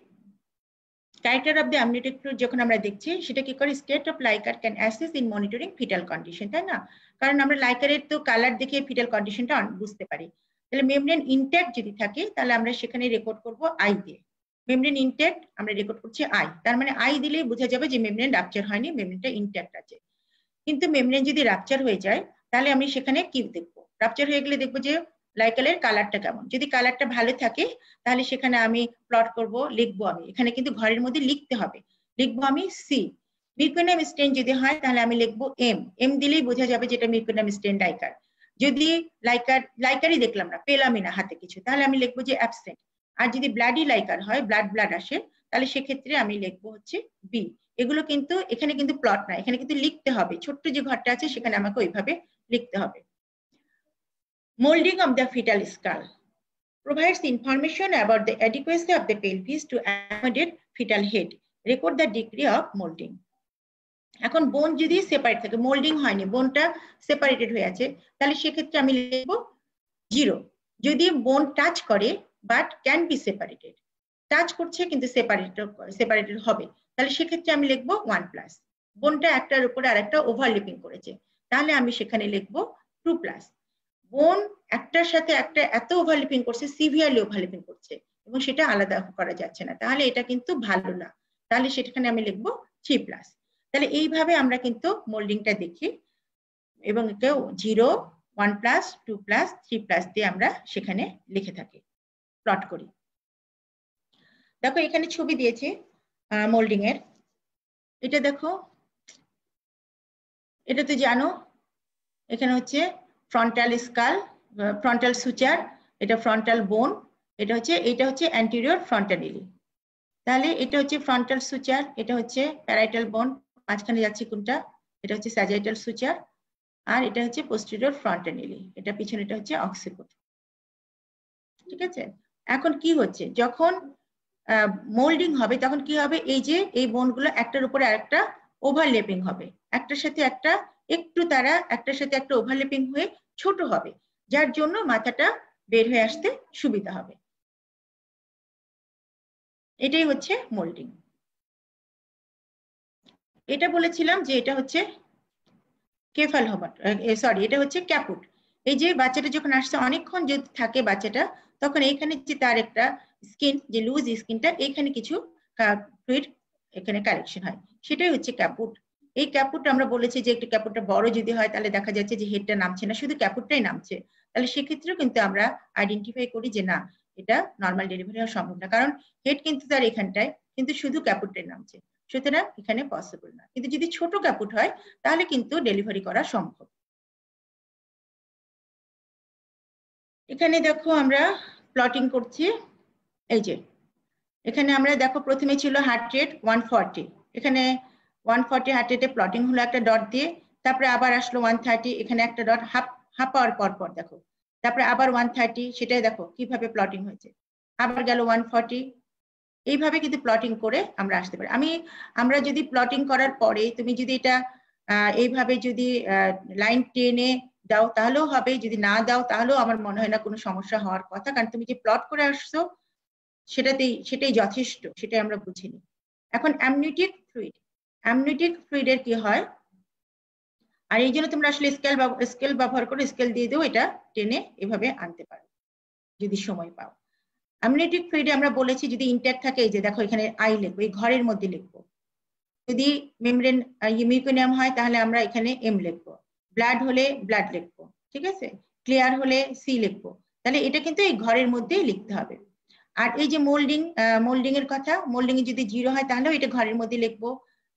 character of the amniotic fluid যখন আমরা দেখছি সেটা কি করে, state of liquor can assess in monitoring foetal condition, তাই না? কারণ আমরা লাইকারের তো কালার দেখে ফিটাল কন্ডিশনটা বুঝতে পারি। তাহলে মেমব্রেন ইনট্যাক্ট যদি থাকে তাহলে আমরা সেখানে রেকর্ড করব আই দিয়ে। মেমব্রেন ইনট্যাক্ট আমরা রেকর্ড করছি আই, তার মানে আই দিলেই বোঝা যাবে যে মেমব্রেন রাপচার হয়নি, মেমব্রেনটা ইনট্যাক্ট আছে। কিন্তু মেমব্রেন যদি রাপচার হয়ে যায় তাহলে আমি সেখানে কি দেখবো, রাপচার হয়ে গেলে দেখবো যে লাইকারের কালারটা কেমন। যদি কালারটা ভালো থাকে তাহলে সেখানে আমি প্লট করব, লিখবো আমি এখানে কিন্তু ঘরের মধ্যে লিখতে হবে, লিখবো আমি সি। মিরকোনিয়াম স্টেন যদি হয় তাহলে আমি লিখবো এম, এম দিলেই বোঝা যাবে যেটা মিরকোনিয়াম স্টেন লাইকার। যদি লাইকারই দেখলাম না, পেলামই না হাতে কিছু, তাহলে আমি লিখবো যে অ্যাবসেন্ট। আর যদি ব্লাডি লাইকার হয়, ব্লাড আসে, তাহলে সেক্ষেত্রে আমি লিখবো হচ্ছে বি। এগুলো কিন্তু এখানে কিন্তু প্লট না, এখানে কিন্তু লিখতে হবে, ছোট্ট যে ঘরটা আছে সেখানে আমাকে ওইভাবে লিখতে হবে। Moulding of the foetal skull provides information about the adequacy of the pelvis to accommodate fetal head. Record the degree of molding. এখন বোন যদি সেপারেট থাকে, মোল্ডিং হয়নি, বোনটা সেপারেটেড হয়ে আছে, তাহলে সেক্ষেত্রে আমি লিখবো 0। যদি বোন টাচ করে but can be separated, touch করছে কিন্তু সেপারেটেড হবে, তাহলে সেক্ষেত্রে আমি লিখবো 1+। বোনটা একটার উপরে আরেকটা ওভারলিপিং করেছে, তাহলে আমি সেখানে লিখবো 2+। বোন একটার সাথে একটা এত ওভারলিপিং করছে, সিভিয়ারলি ওভারলিপিং করছে এবং সেটা আলাদা করা যাচ্ছে না, তাহলে এটা কিন্তু ভালো না, তাহলে সেখানে আমি লিখবো 3+। তাহলে এইভাবে আমরা কিন্তু মোল্ডিংটা দেখি এবং কেউ 0, 1+, 2+, 3+ দিয়ে আমরা সেখানে লিখে থাকি, প্লট করি। দেখো এখানে ছবি দিয়েছে মোল্ডিং এর, এটা দেখো, এটা তো জানো এখানে হচ্ছে ফ্রন্টাল স্কাল, ফ্রন্টাল সুচার, এটা ফ্রন্টাল বোন, এটা হচ্ছে অ্যান্টেরিয়র ফ্রন্টাল ইলি। তাহলে এটা হচ্ছে ফ্রন্টাল সুচার, এটা হচ্ছে প্যারাইটাল বোন, মাঝখানে যাচ্ছে কোনটা, এটা হচ্ছে স্যাজিটাল সুচার, আর এটা হচ্ছে পোস্টেরিয়র ফ্রন্টাল ইলি, এটা পিছনেটা হচ্ছে অক্সিপিট। ঠিক আছে, এখন কি হচ্ছে, যখন মোল্ডিং হবে তখন কি হবে, এই যে এই বোনগুলো একটার উপরে আরেকটা ওভারলেপিং হবে, একটার সাথে একটা একটু তারা একটার সাথে একটা ওভারলেপিং হয়ে ছোট হবে, যার জন্য মাথাটা বের হয়ে আসতে সুবিধা হবে। এটাই হচ্ছে মোল্ডিং। এটা বলেছিলাম যে এটা হচ্ছে কেফাল হবাট, সরি এটা হচ্ছে ক্যাপুট। এই যে বাচ্চাটা যখন আসছে অনেকক্ষণ যদি থাকে বাচ্চাটা, তখন এইখানে যে তার একটা স্কিন, যে লুজ স্কিনটা, এইখানে কিছু ফ্লুইড এখানে কালেকশন হয়, সেটাই হচ্ছে ক্যাপুট। এই ক্যাপুট আমরা বলেছি যে একটু ক্যাপুটটা বড় যদি হয় তাহলে দেখা যাচ্ছে যে হেডটা নামছে না, শুধু ক্যাপুটটাই নামছে, তাহলে সেক্ষেত্রেও কিন্তু আমরা আইডেন্টিফাই করি যে না, এটা নর্মাল ডেলিভারি হওয়া সম্ভব না, কারণ হেড কিন্তু তার এখানটায়, কিন্তু শুধু ক্যাপুটটাই নামছে, সুতরাং এখানে পসিবল না। কিন্তু যদি ছোট ক্যাপুট হয় তাহলে কিন্তু ডেলিভারি করা সম্ভব। এখানে দেখো আমরা প্লটিং করছি। এই যে এখানে আমরা দেখো প্রথমে ছিল হার্ট রেট 140, এখানে 140 হার্ট রেটে প্লটিং হলো একটা ডট দিয়ে, তারপরে আবার আসলো 130, এখানে একটা ডট হাফ আওয়ার পর পর দেখো, তারপরে আবার 130, সেটাই দেখো কিভাবে প্লটিং হয়েছে, আবার গেল 140, এইভাবে কিন্তু প্লটিং করে আমরা আসতে পারি। আমরা যদি প্লটিং করার পরে তুমি যদি এটা এইভাবে যদি লাইন টেনে দাও তাহলেও হবে, যদি না দাও তাহলেও আমার মনে হয় না কোনো সমস্যা হওয়ার কথা, কারণ তুমি যে প্লট করে আসছো সেটাই যথেষ্ট, সেটাই আমরা বুঝিনি। এখন অ্যামনিওটিক ফ্লুইডের কি হয়, আর এই জন্য তোমরা আসলে স্কেল ব্যবহার করে স্কেল দিয়ে দিও, এটা টেনে এভাবে আনতে পারো যদি সময় পাও। অ্যামনিওটিক ফ্লুইডে আমরা বলেছি যদি ইনট্যাক্ট থাকে, এই যে দেখো এখানে আই লিখবো, এই ঘরের মধ্যে লিখবো, যদি মেমব্রেন মিউকোনিয়াম হয় তাহলে আমরা এখানে এম লিখবো, ব্লাড হলে ব্লাড লিখবো, ঠিক আছে, ক্লিয়ার হলে সি লিখবো, তাহলে এটা কিন্তু এই ঘরের মধ্যেই লিখতে হবে। আর এই যে মোল্ডিং এর কথা, মোল্ডিং এ যদি 0 হয় তাহলেও এটা ঘরের মধ্যে লিখবো,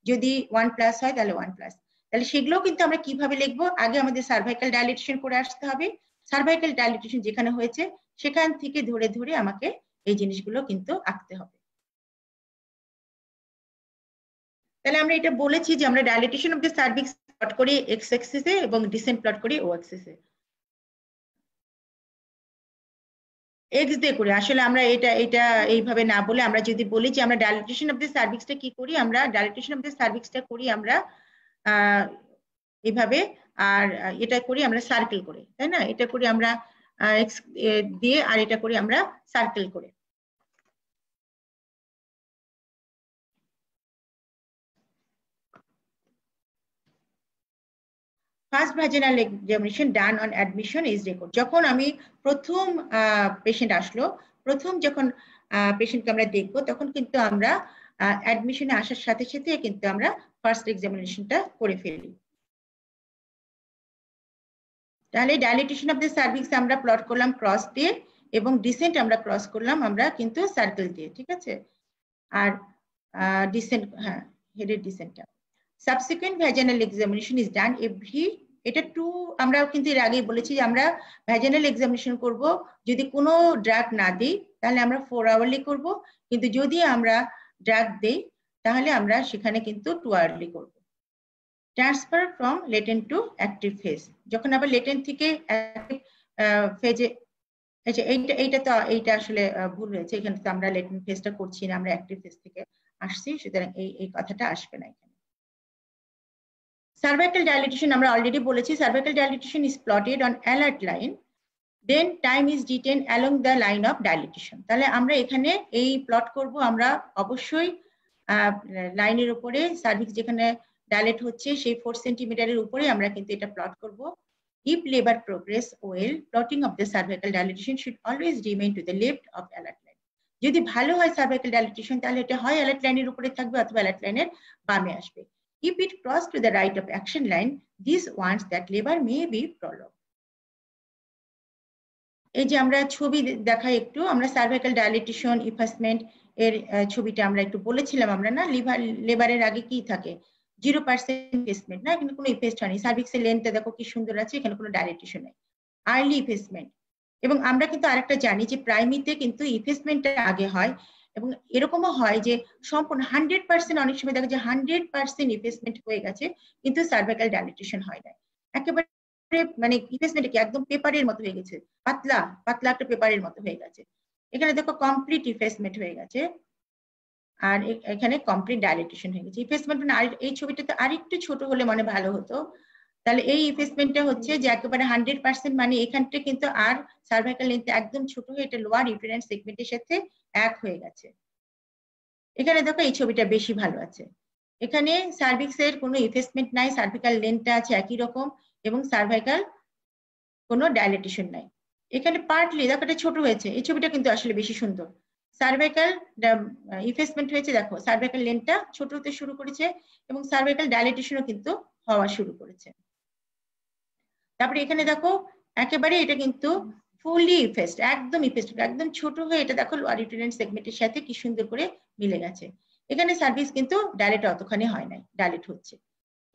যদি 1+ হয় তাহলে 1+। তাহলে সেগুলো কিন্তু আমরা কিভাবে লিখবো, আগে আমাদের সার্ভাইকাল ডাইলেটেশন করে আসতে হবে, সার্ভাইকাল ডাইলেটেশন যেখানে হয়েছে সেখান থেকে ধরে ধরে আমাকে এই জিনিসগুলো কিন্তু আঁকতে হবে। তাহলে আমরা এটা বলেছি যে আমরা dilatation of the cervix plot করি এক্স অ্যাক্সিসে এবং ডিসেন্ট প্লট করি ও অ্যাক্সিসে। এক্স দিয়ে করি, আসলে আমরা এটা এটা এইভাবে না বলে আমরা যদি বলি যে আমরা ডাইলেটেশন অফ দ্য সার্ভিক্সটা কি করি, আমরা ডাইলেটেশন অফ দ্য সার্ভিক্সটা করি আমরা এইভাবে, আর এটা করি আমরা সার্কেল করে, তাই না, এটা করি আমরা এক্স দিয়ে, আর এটা করি আমরা সার্কেল করে। First vaginal examination done on admission is record. যখন আমি প্রথম পেশেন্ট আসলো, প্রথম যখন পেশেন্টকে আমরা দেখবো, তখন কিন্তু আমরা অ্যাডমিশনে আসার সাথে সাথে কিন্তু আমরা ফার্স্ট এক্সামিনেশনটা করে ফেলি। তাহলে ডাইলেটেশন অফ দ্য সার্ভিক্স আমরা প্লট করলাম ক্রস দিয়ে, এবং ডিসেন্ট আমরা ক্রস করলাম আমরা কিন্তু সার্কেল দিয়ে, ঠিক আছে। আর ডিসেন্ট, হ্যাঁ, হেডের ডিসেন্টটা। Subsequent vaginal examination is done every, এটা আমরা কিন্তু এর আগেই বলেছি যে আমরা ভ্যাজিনাল এক্সামিনেশন করব যদি কোনো ড্রাগ না দিই তাহলে আমরা 4 আওয়ারলি করব, কিন্তু যদি আমরা ড্রাগ দেই তাহলে আমরা সেখানে কিন্তু 2 আওয়ারলি করব। Transfer from latent to active phase, যখন আবার লেটেন্ট থেকে অ্যাক্টিভ ফেজে, আচ্ছা এইটা আসলে ভুল হয়েছে, এখানে তো আমরা লেটেন্ট ফেজটা করছি না, আমরা অ্যাক্টিভ ফেজ থেকে আসছি, সুতরাং এই কথাটা আসবে না এখানে। সার্ভাইকাল ডাইলেটেশন আমরা অলরেডি বলেছি, cervical dilatation is plotted on alert line, then time is detain along the line of dilatation. তাহলে আমরা এখানে এই প্লট করব, আমরা অবশ্যই লাইনের উপরে সার্ভিক্স যেখানে ডাইলেট হচ্ছে সেই 4 সেন্টিমিটারের উপরে আমরা কিন্তু এটা প্লট করব। If labor progress well, plotting of the cervical dilatation should always remain to the left of alert line. যদি ভালো হয় সার্ভাইকাল ডাইলেটেশন তাহলে এটা হয় অ্যালার্ট লাইনের উপরে থাকবে অথবা অ্যালার্ট লাইনের বামে আসবে। If it cross to the right of action line, this warns that labor may be prolonged. এই যে আমরা ছবি দেখাই একটু, আমরা সার্ভাইকাল ডাইলেটেশন ইফাসমেন্ট এর ছবিটা আমরা একটু বলেছিলাম আমরা না, লেবারের আগে কি থাকে 0% ইফেসমেন্ট না, এখানে কোনো ইফেস্ট হয়নি, সার্ভিক্সের লেন্থটা দেখো কি সুন্দর আছে, এখানে কোনো ডাইলেটেশন নেই, আর্লি ইফেসমেন্ট। এবং আমরা কিন্তু আরেকটা জানি যে প্রাইমিতে কিন্তু ইফেসমেন্টটা আগে হয়, এবং এরকমও হয় যে সম্পূর্ণ 100%, অনেক সময় দেখা যায় 100% ইফেসমেন্ট হয়ে গেছে কিন্তু সার্ভাইকাল ডাইলেটেশন হয় না, একেবারে মানে ইফেসমেন্ট কি একদম পেপারের মতো হয়ে গেছে, পাতলা পাতলা একটা পেপারের মতো হয়ে গেছে, এখানে দেখো কমপ্লিট ইফেসমেন্ট হয়ে গেছে, আর এখানে কমপ্লিট ডাইলেটেশন হয়ে গেছে। ইফেসমেন্ট মানে এই ছবিটাতে আরেকটু ছোট হলে মানে ভালো হতো, তাহলে এই ইফেসমেন্টটা হচ্ছে যে একেবারে 100% মানে এখানটা কিন্তু আর সার্ভাইকাল লেন্থ একদম ছোট হয়ে এটা লোয়ার ইউটেরাইন সেগমেন্টের সাথে এক হয়ে গেছে। এখানে দেখো এই ছবিটা বেশি ভালো আছে। এখানে সার্ভিক্সের কোনো ইফেসমেন্ট নাই, সার্ভিক্যাল লেন্থটা আছে একই রকম এবং সার্ভাইকাল কোনো ডাইলেটেশন নাই। এখানে পার্টলি দেখো এটা ছোট হয়েছে, এই ছবিটা কিন্তু আসলে বেশি সুন্দর। সার্ভাইকাল ইফেসমেন্ট হয়েছে, দেখো সার্ভাইকাল লেন্থটা ছোট হতে শুরু করেছে এবং সার্ভাইকাল ডাইলেটেশনও কিন্তু হওয়া শুরু করেছে। তারপরে এখানে দেখো একেবারে এটা কিন্তু ফুললি ইফেস্ট, একদম ইফেস্ট, একদম ছোট হয়ে এটা দেখো লোয়ার ইউটেরাইন সেগমেন্টের সাথে কি সুন্দর করে মিলে গেছে। এখানে সার্ভিস কিন্তু ডাইলেট অতখানি হয় নাই, ডাইলেট হচ্ছে।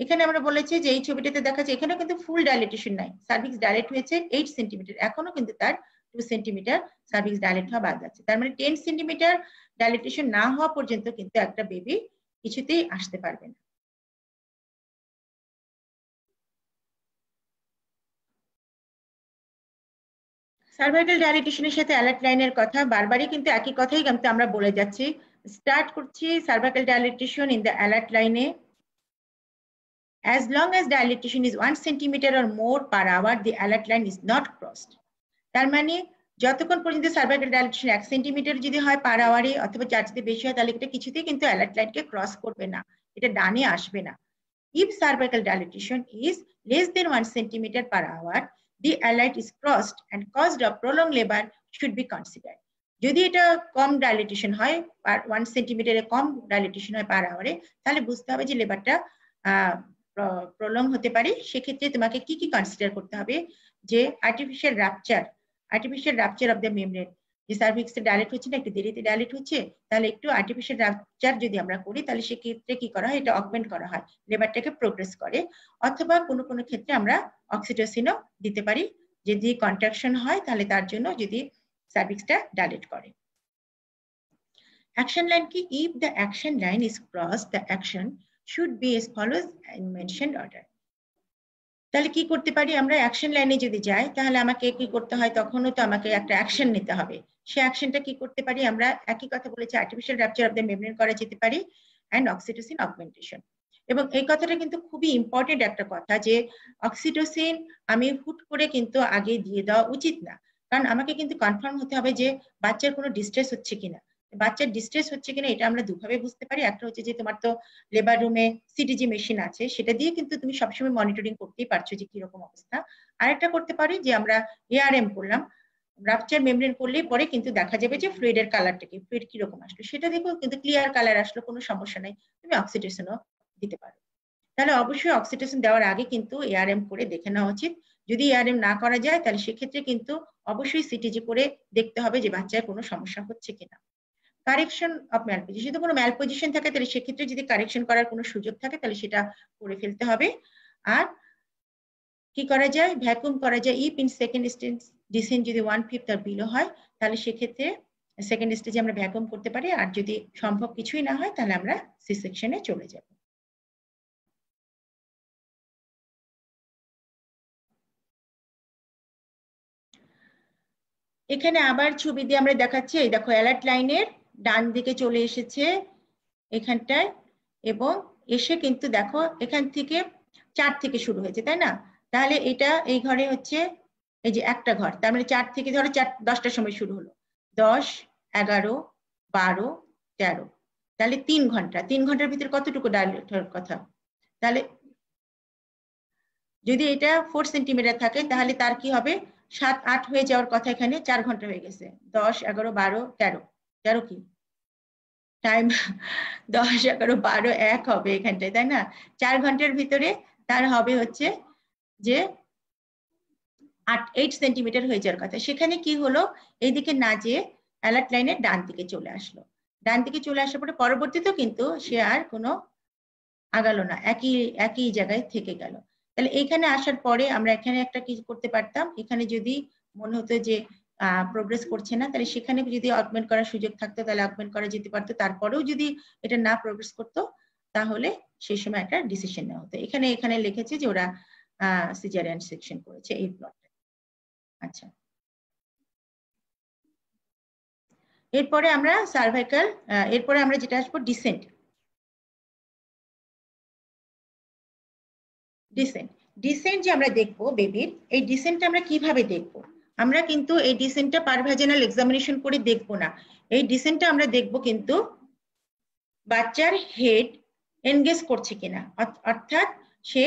এখানে আমরা বলেছি যে এই ছবিটাতে দেখা যাচ্ছে এখানে কিন্তু ফুল ডাইলেটেশন নাই, সার্ভিক্স ডাইলেট হয়েছে 8 সেন্টিমিটার, এখনো কিন্তু তার 2 সেন্টিমিটার সার্ভিক্স ডাইলেট হওয়া বাদ যাচ্ছে। তার মানে 10 সেন্টিমিটার ডাইলেটেশন না হওয়া পর্যন্ত কিন্তু একটা বেবি কিছুতেই আসতে পারবে না। সার্ভাইকাল ডাইলেটেশনের সাথে অ্যালার্ট লাইনের কথা বারবারই কিন্তু একই কথাই কিন্তু আমরা বলে যাচ্ছি। স্টার্ট করছি cervical dilatation in the alert লাইনে। As long as dilatation is 1 centimeter or more per hour, the alert line is not crossed. তার মানে যতক্ষণ পর্যন্ত সার্ভাইকাল ডাইলেটেশন 1 সেন্টিমিটার যদি হয় পার আওয়ারে অথবা যার চেয়ে বেশি হয় তাহলে এটা কিছুতেই কিন্তু অ্যালার্ট লাইনকে ক্রস করবে না, এটা ডানে আসবে না। If cervical dilatation is less than 1 centimeter per hour, the alert is crossed and caused of prolonged labor should be considered. যদি এটা কম ডাইলেটেশন হয়, 1 সেন্টিমিটারে কম ডাইলেটেশন হয় পার আওয়ারে, তাহলে বুঝতে হবে যে লেবারটা প্রলং হতে পারে। সেক্ষেত্রে তোমাকে কি কি কনসিডার করতে হবে, যে artificial rupture of the membrane, যে সার্ভিক্সে ডাইলেট হচ্ছে না, একটু দেরিতে ডাইলেট হচ্ছে, তাহলে একটু আর্টিফিশিয়াল রাপচার যদি আমরা করি তাহলে সেক্ষেত্রে কি করা হয়, এটা অগমেন্ট করা হয়, লেবারটাকে প্রোগ্রেস করে। অথবা কোনো কোনো ক্ষেত্রে আমরা অক্সিটোসিনও দিতে পারি, যদি কন্ট্রাকশন হয় তাহলে তার জন্য, যদি সার্ভিক্সটা ডাইলেট করে। অ্যাকশন লাইন কি? If the action line is cross, the action should be as follows in mentioned order. তাহলে কি করতে পারি আমরা? অ্যাকশন লাইনে যদি যাই তাহলে আমাকে কি করতে হয়, তখনও তো আমাকে একটা অ্যাকশন নিতে হবে। সেই অ্যাকশনটা কি করতে পারি আমরা? একই কথা বলেছি, artificial rupture of the membrane করা যেতে পারি এন্ড অক্সিটোসিন অগমেন্টেশন। এবং এই কথাটা কিন্তু খুবই ইম্পর্টেন্ট একটা কথা, যে অক্সিটোসিন আমি হুট করে কিন্তু আগে দিয়ে দেওয়া উচিত না, কারণ আমাকে কিন্তু কনফার্ম হতে হবে যে বাচ্চার কোনো ডিস্ট্রেস হচ্ছে কিনা। বাচ্চার ডিস্ট্রেস হচ্ছে কিনা এটা আমরা দুভাবে বুঝতে পারি। একটা হচ্ছে যে তোমার তো লেবার রুমে সিটিজি মেশিন আছে, সেটা দিয়ে কিন্তু তুমি সবসময় মনিটরিং করতেই পারছো যে কিরকম অবস্থা। আরেকটা করতে পারি যে আমরা এআরএম করলাম, রাপচার মেমব্রেন করলেই পরে কিন্তু দেখা যাবে যে ফ্লুইডের কালারটা কি, ফ্লুইড কিরকম আসলো সেটা দেখো, কিন্তু ক্লিয়ার কালার আসলো, কোনো সমস্যা নাই, তুমি অক্সিটোসিনও দিতে পারো। তাহলে অবশ্যই অক্সিটোসিন দেওয়ার আগে কিন্তু এআরএম করে দেখে নেওয়া উচিত। যদি এআরএম না করা যায় তাহলে সেক্ষেত্রে কিন্তু অবশ্যই সিটিজি করে দেখতে হবে যে বাচ্চার কোনো সমস্যা হচ্ছে কিনা। কারেকশন অফ ম্যালপজিশন, যদি কোনো ম্যালপজিশন থাকে তাহলে সেক্ষেত্রে যদি কারেকশন করার কোনো সুযোগ থাকে তাহলে সেটা করে ফেলতে হবে। আর কি করা যায়? ভ্যাকুয়াম করা যায়। If in second stage descent যদি 1/5 আর বিলো হয় তাহলে সেক্ষেত্রে সেকেন্ড স্টেজে আমরা ভ্যাকুয়াম করতে পারি। আর যদি সম্ভব কিছুই না হয় তাহলে আমরা সি সেকশনে চলে যাব। এখানে আবার ছবি দিয়ে আমরা দেখাচ্ছি, এই দেখো অ্যালার্ট লাইনের ডান দিকে চলে এসেছে এখানটায়, এবং এসে কিন্তু দেখো এখান থেকে 4 থেকে শুরু হয়েছে, তাই না? তাহলে এটা এই ঘরে হচ্ছে এই যে একটা ঘর, তার মানে 4 থেকে ধরো 10টার সময় শুরু হলো, 10, 11, 12, 13, তাহলে 3 ঘন্টা। 3 ঘন্টার ভিতরে কতটুকু ডাইলেট হওয়ার কথা? তাহলে যদি এটা 4 সেন্টিমিটার থাকে তাহলে তার কি হবে? 7, 8 হয়ে যাওয়ার কথা, এখানে 4 ঘন্টা হয়ে গেছে। 10, 11, 12, 13, 13 কি টাইম? 10, 11, 12, 1 হবে এখানটায়, তাই না? 4 ঘন্টার ভিতরে তার হবে হচ্ছে যে 8 সেন্টিমিটার হয়ে যাওয়ার কথা। সেখানে কি হলো, এইদিকে না যেয়ে অ্যালার্ট লাইনের ডান দিকে চলে আসলো। ডান দিকে চলে আসার পরে পরবর্তীতেও কিন্তু সে আর কোনো আগালো না, একই একই জায়গায় থেকে গেল। তাহলে এখানে আসার পরে আমরা এখানে একটা কি করতে পারতাম, এখানে যদি মনে হতো যে প্রোগ্রেস করছে না তাহলে সেখানে যদি অগমেন্ট করার সুযোগ থাকতো তাহলে অগমেন্ট করা যেতে পারতো। তারপরেও যদি এটা না প্রোগ্রেস করতো তাহলে সেই সময় একটা ডিসিশন নেওয়া হতো। এখানে এখানে লিখেছে যে ওরা সিজারিয়ান সেকশন করেছে এই প্লটে। আচ্ছা, এরপরে আমরা সার্ভাইকাল, এরপরে আমরা যেটা আসবো ডিসেন্ট। ডিসেন্ট যে আমরা দেখবো বেবির, এই ডিসেন্টটা আমরা কিভাবে দেখবো? আমরা কিন্তু এই ডিসেন্টটা পারভাজিনাল এক্সামিনেশন করে দেখবো না। এই ডিসেন্টটা আমরা দেখবো কিন্তু বাচ্চার হেড এনগেজ করছে কিনা, অর্থাৎ সে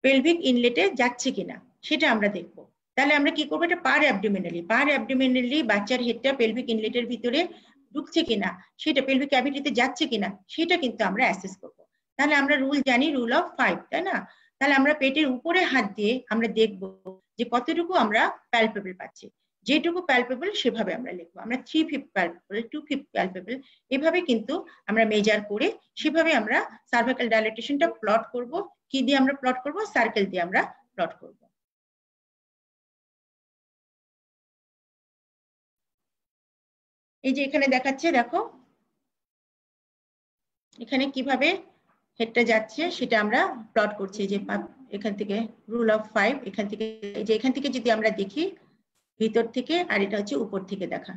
পেলভিক ইনলেটে যাচ্ছে কিনা সেটা আমরা দেখবো। তাহলে আমরা কি করবো, এটা পার অ্যাবডোমিনালি বাচ্চার হেডটা পেলভিক ইনলেটের ভিতরে ঢুকছে কিনা, সেটা পেলভিক ক্যাভিটিতে যাচ্ছে কিনা সেটা কিন্তু আমরা অ্যাসেস করবো। তাহলে আমরা রুল জানি, রুল অফ 5, তাই না? তাহলে আমরা পেটের উপরে হাত দিয়ে আমরা দেখবো যে কতটুকু আমরা প্যালপেবল পাচ্ছি। যেটুকু প্যালপেবল সেভাবে আমরা লিখবো। আমরা 3/5 প্যালপেবল, 2/5 প্যালপেবল, এভাবে কিন্তু আমরা মেজার করে সেভাবে আমরা সার্ভাইকাল ডাইলেটেশনটা প্লট করব। কি দিয়ে আমরা প্লট করব? সার্কেল দিয়ে আমরা প্লট করব। এই যে এখানে দেখাচ্ছে, দেখো এখানে কিভাবে হেডটা যাচ্ছে সেটা আমরা প্লট করছি। যে এখান থেকে রুল অফ 5, এখান থেকে, এই যে এখান থেকে যদি আমরা দেখি ভিতর থেকে, আর এটা হচ্ছে উপর থেকে দেখা,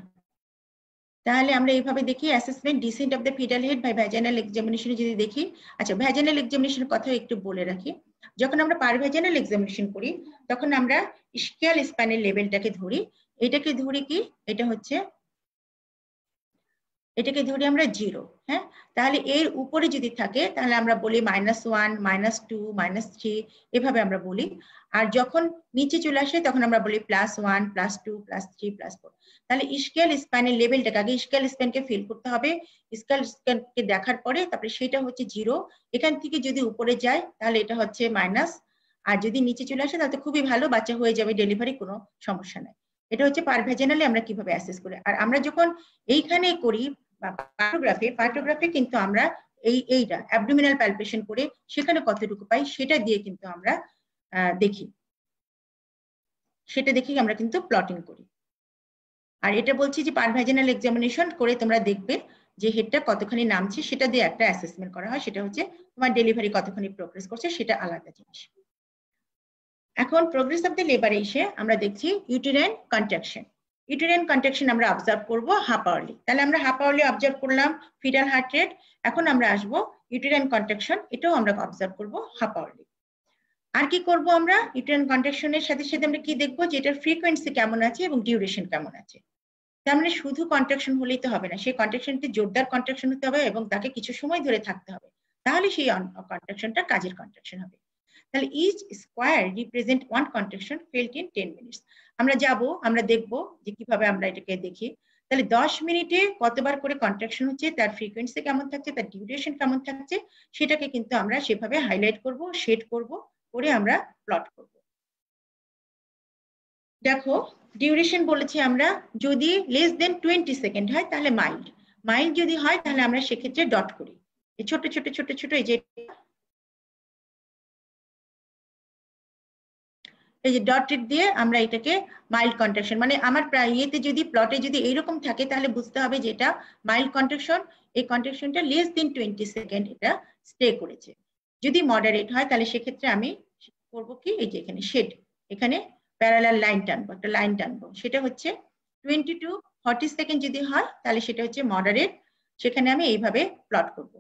তাহলে আমরা এইভাবে দেখি assessment descent of the foetal head by vaginal এক্সামিনেশনে যদি দেখি। আচ্ছা, ভ্যাজিনাল এক্সামিনেশনের কথা একটু বলে রাখি। যখন আমরা পারভ্যাজিনাল এক্সামিনেশন করি তখন আমরা ইস্কিয়াল স্প্যানের লেভেলটাকে ধরি। এটাকে ধরি কি, এটা হচ্ছে, এটাকে ধরি আমরা 0। হ্যাঁ, তাহলে এর উপরে যদি থাকে তাহলে আমরা বলি -1, -2, -3, এভাবে আমরা বলি। আর যখন নিচে চলে আসে তখন আমরা বলি +1, +2, +3, +4। তাহলে ইস্কিয়াল স্প্যানের লেভেলটাকে আগে ইস্কিয়াল স্প্যানকে ফিল করতে হবে। ইস্কিয়াল স্প্যানকে দেখার পরে তারপরে সেটা হচ্ছে 0। এখান থেকে যদি উপরে যায় তাহলে এটা হচ্ছে মাইনাস, আর যদি নিচে চলে আসে তাহলে খুবই ভালো, বাচ্চা হয়ে যাবে, ডেলিভারি কোনো সমস্যা নাই। এটা হচ্ছে পারভ্যাজিনালি আমরা কিভাবে অ্যাসেস করি। আর আমরা যখন এইখানে করি পার্টোগ্রাফি কিন্তু আমরা এইটা অ্যাবডোমিনাল প্যালপেশন করে সেখানে কতটুকু পাই সেটা দিয়ে কিন্তু আমরা দেখি, সেটা দেখি আমরা কিন্তু প্লটিং করি। আর এটা বলছি যে পারভ্যাজিনাল এক্সামিনেশন করে তোমরা দেখবে যে হেডটা কতখানি নামছে, সেটা দিয়ে একটা অ্যাসেসমেন্ট করা হয়। সেটা হচ্ছে তোমার ডেলিভারি কতখানি প্রোগ্রেস করছে, সেটা আলাদা জিনিস। এখন প্রোগ্রেস অফ দ্য লেবার এসে আমরা দেখছি ইউটেরাইন কন্ট্রাকশন। ইউটেরাইন কন্ট্রাকশন আমরা অবজার্ভ করব হাফ আওয়ারলি। তাহলে আমরা হাফ আওয়ারলি অবজার্ভ করলাম ফিটাল হার্ট রেট। এখন আমরা আসবো ইউটেরাইন কন্ট্রাকশন, এটাও আমরা অবজার্ভ করব হাফ আওয়ারলি। আর কি করব আমরা ইউটেরাইন কন্ট্রাকশনের সাথে সাথে আমরা কি দেখব যে এটার ফ্রিকোয়েন্সি কেমন আছে এবং ডিউরেশন কেমন আছে। তার মানে শুধু কন্ট্রাকশন হলেই তো হবে না, সেই কন্ট্রাকশনটি জোরদার কন্ট্রাকশন হতে হবে এবং তাকে কিছু সময় ধরে থাকতে হবে, তাহলে সেই কন্ট্রাকশনটা কাজের কন্ট্রাকশন হবে। তাহলে each square represent one contraction felt in 10 minutes. আমরা যাব, আমরা দেখব যে কিভাবে আমরা এটাকে দেখি। তাহলে 10 মিনিটে কতবার করে কন্ট্রাকশন হচ্ছে, তার ফ্রিকোয়েন্সি কেমন থাকছে, তার ডিউরেশন কেমন থাকছে, সেটাকে কিন্তু আমরা সেভাবে হাইলাইট করব, শেড করব, করে আমরা প্লট করব। দেখো ডিউরেশন বলেছি আমরা, যদি লেস দেন 20 সেকেন্ড হয় তাহলে মাইল্ড, মাইল্ড যদি হয় তাহলে আমরা সেক্ষেত্রে ডট করি। এই ছোট ছোট ছোট ছোট এই যে ডটেড দিয়ে আমরা এটাকে মাইল্ড কন্ট্রাকশন, মানে আমার ইয়েতে যদি প্লটে যদি এইরকম থাকে তাহলে বুঝতে হবে যে এটা মাইল্ড কন্ট্রাকশন। এই কন্ট্রাকশনটা লেস দেন 20 সেকেন্ড এটা স্টে করেছে। যদি মডারেট হয় তাহলে সেক্ষেত্রে আমি করব কি, এই যে এখানে শেড, এখানে প্যারালাল লাইন টানবো, একটা লাইন টানবো, সেটা হচ্ছে 20 to 40 সেকেন্ড যদি হয় তাহলে সেটা হচ্ছে মডারেট, সেখানে আমি এইভাবে প্লট করব।